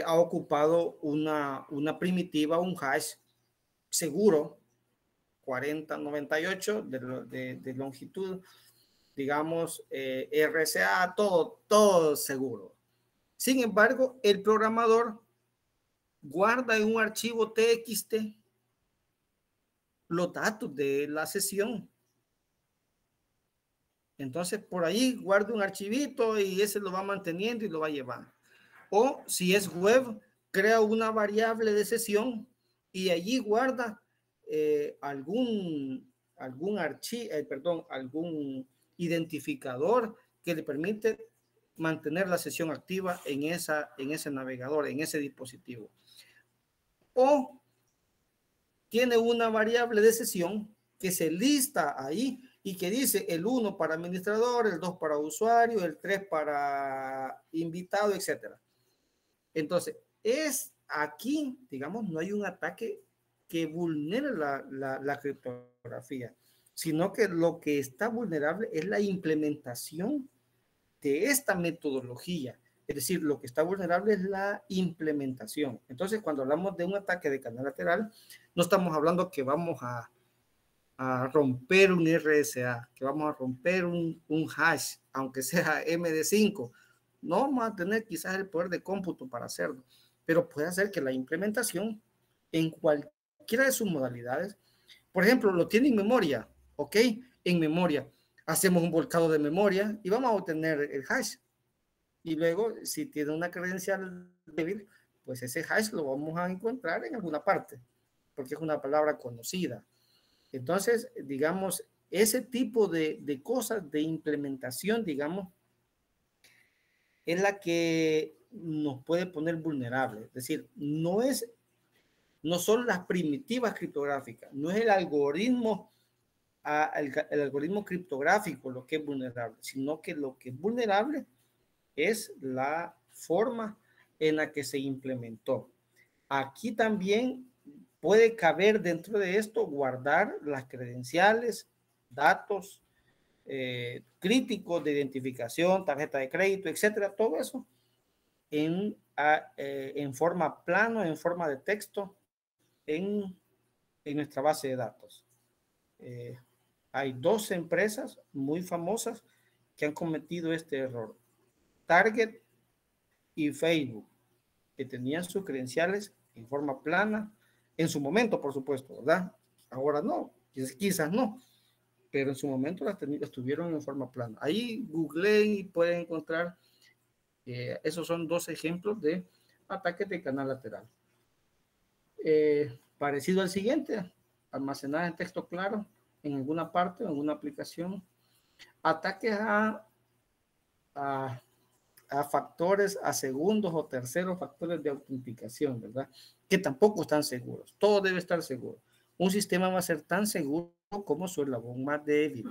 Ha ocupado una primitiva, un hash seguro, 4098 de longitud, digamos, RSA, todo seguro. Sin embargo, el programador guarda en un archivo TXT los datos de la sesión. Entonces, por ahí guarda un archivito y ese lo va manteniendo y lo va llevando. O si es web, crea una variable de sesión y allí guarda algún identificador que le permite mantener la sesión activa en ese navegador, en ese dispositivo. O tiene una variable de sesión que se lista ahí y que dice el 1 para administrador, el 2 para usuario, el 3 para invitado, etcétera. Entonces, aquí, digamos, no hay un ataque que vulnere la criptografía, sino que lo que está vulnerable es la implementación de esta metodología. Es decir, lo que está vulnerable es la implementación. Entonces, cuando hablamos de un ataque de canal lateral, no estamos hablando que vamos a romper un RSA, que vamos a romper un hash, aunque sea MD5. No vamos a tener quizás el poder de cómputo para hacerlo, pero puede hacer que la implementación en cualquiera de sus modalidades, por ejemplo, lo tiene en memoria, ¿ok? En memoria. Hacemos un volcado de memoria y vamos a obtener el hash. Y luego, si tiene una credencial débil, pues ese hash lo vamos a encontrar en alguna parte, porque es una palabra conocida. Entonces, digamos, ese tipo de cosas de implementación, digamos, es la que nos puede poner vulnerables. Es decir, no son las primitivas criptográficas, no es el algoritmo criptográfico lo que es vulnerable, sino que lo que es vulnerable es la forma en la que se implementó. Aquí también puede caber dentro de esto guardar las credenciales, datos críticos de identificación, tarjeta de crédito, etcétera, todo eso en forma plano, en forma de texto, en nuestra base de datos. Hay 2 empresas muy famosas que han cometido este error: Target y Facebook, que tenían sus credenciales en forma plana, en su momento, por supuesto, ¿verdad? Ahora no, quizás no, pero en su momento las estuvieron en forma plana. Ahí googleen y pueden encontrar, esos son 2 ejemplos de ataques de canal lateral. Parecido al siguiente, almacenar en texto claro en alguna parte, en alguna aplicación. Ataques a a factores, a segundos o terceros factores de autenticación, ¿verdad? Que tampoco están seguros. Todo debe estar seguro. Un sistema va a ser tan seguro como su eslabón más débil.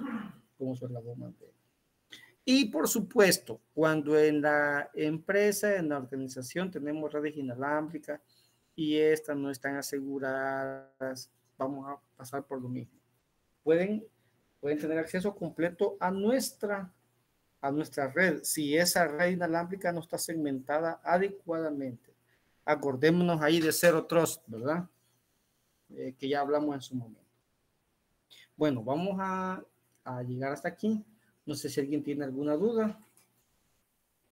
Y por supuesto, cuando en la empresa, en la organización, tenemos redes inalámbricas y estas no están aseguradas, vamos a pasar por lo mismo. Pueden tener acceso completo a nuestra red, si esa red inalámbrica no está segmentada adecuadamente. Acordémonos ahí de Zero Trust, ¿verdad? Que ya hablamos en su momento. Bueno, vamos a llegar hasta aquí. No sé si alguien tiene alguna duda.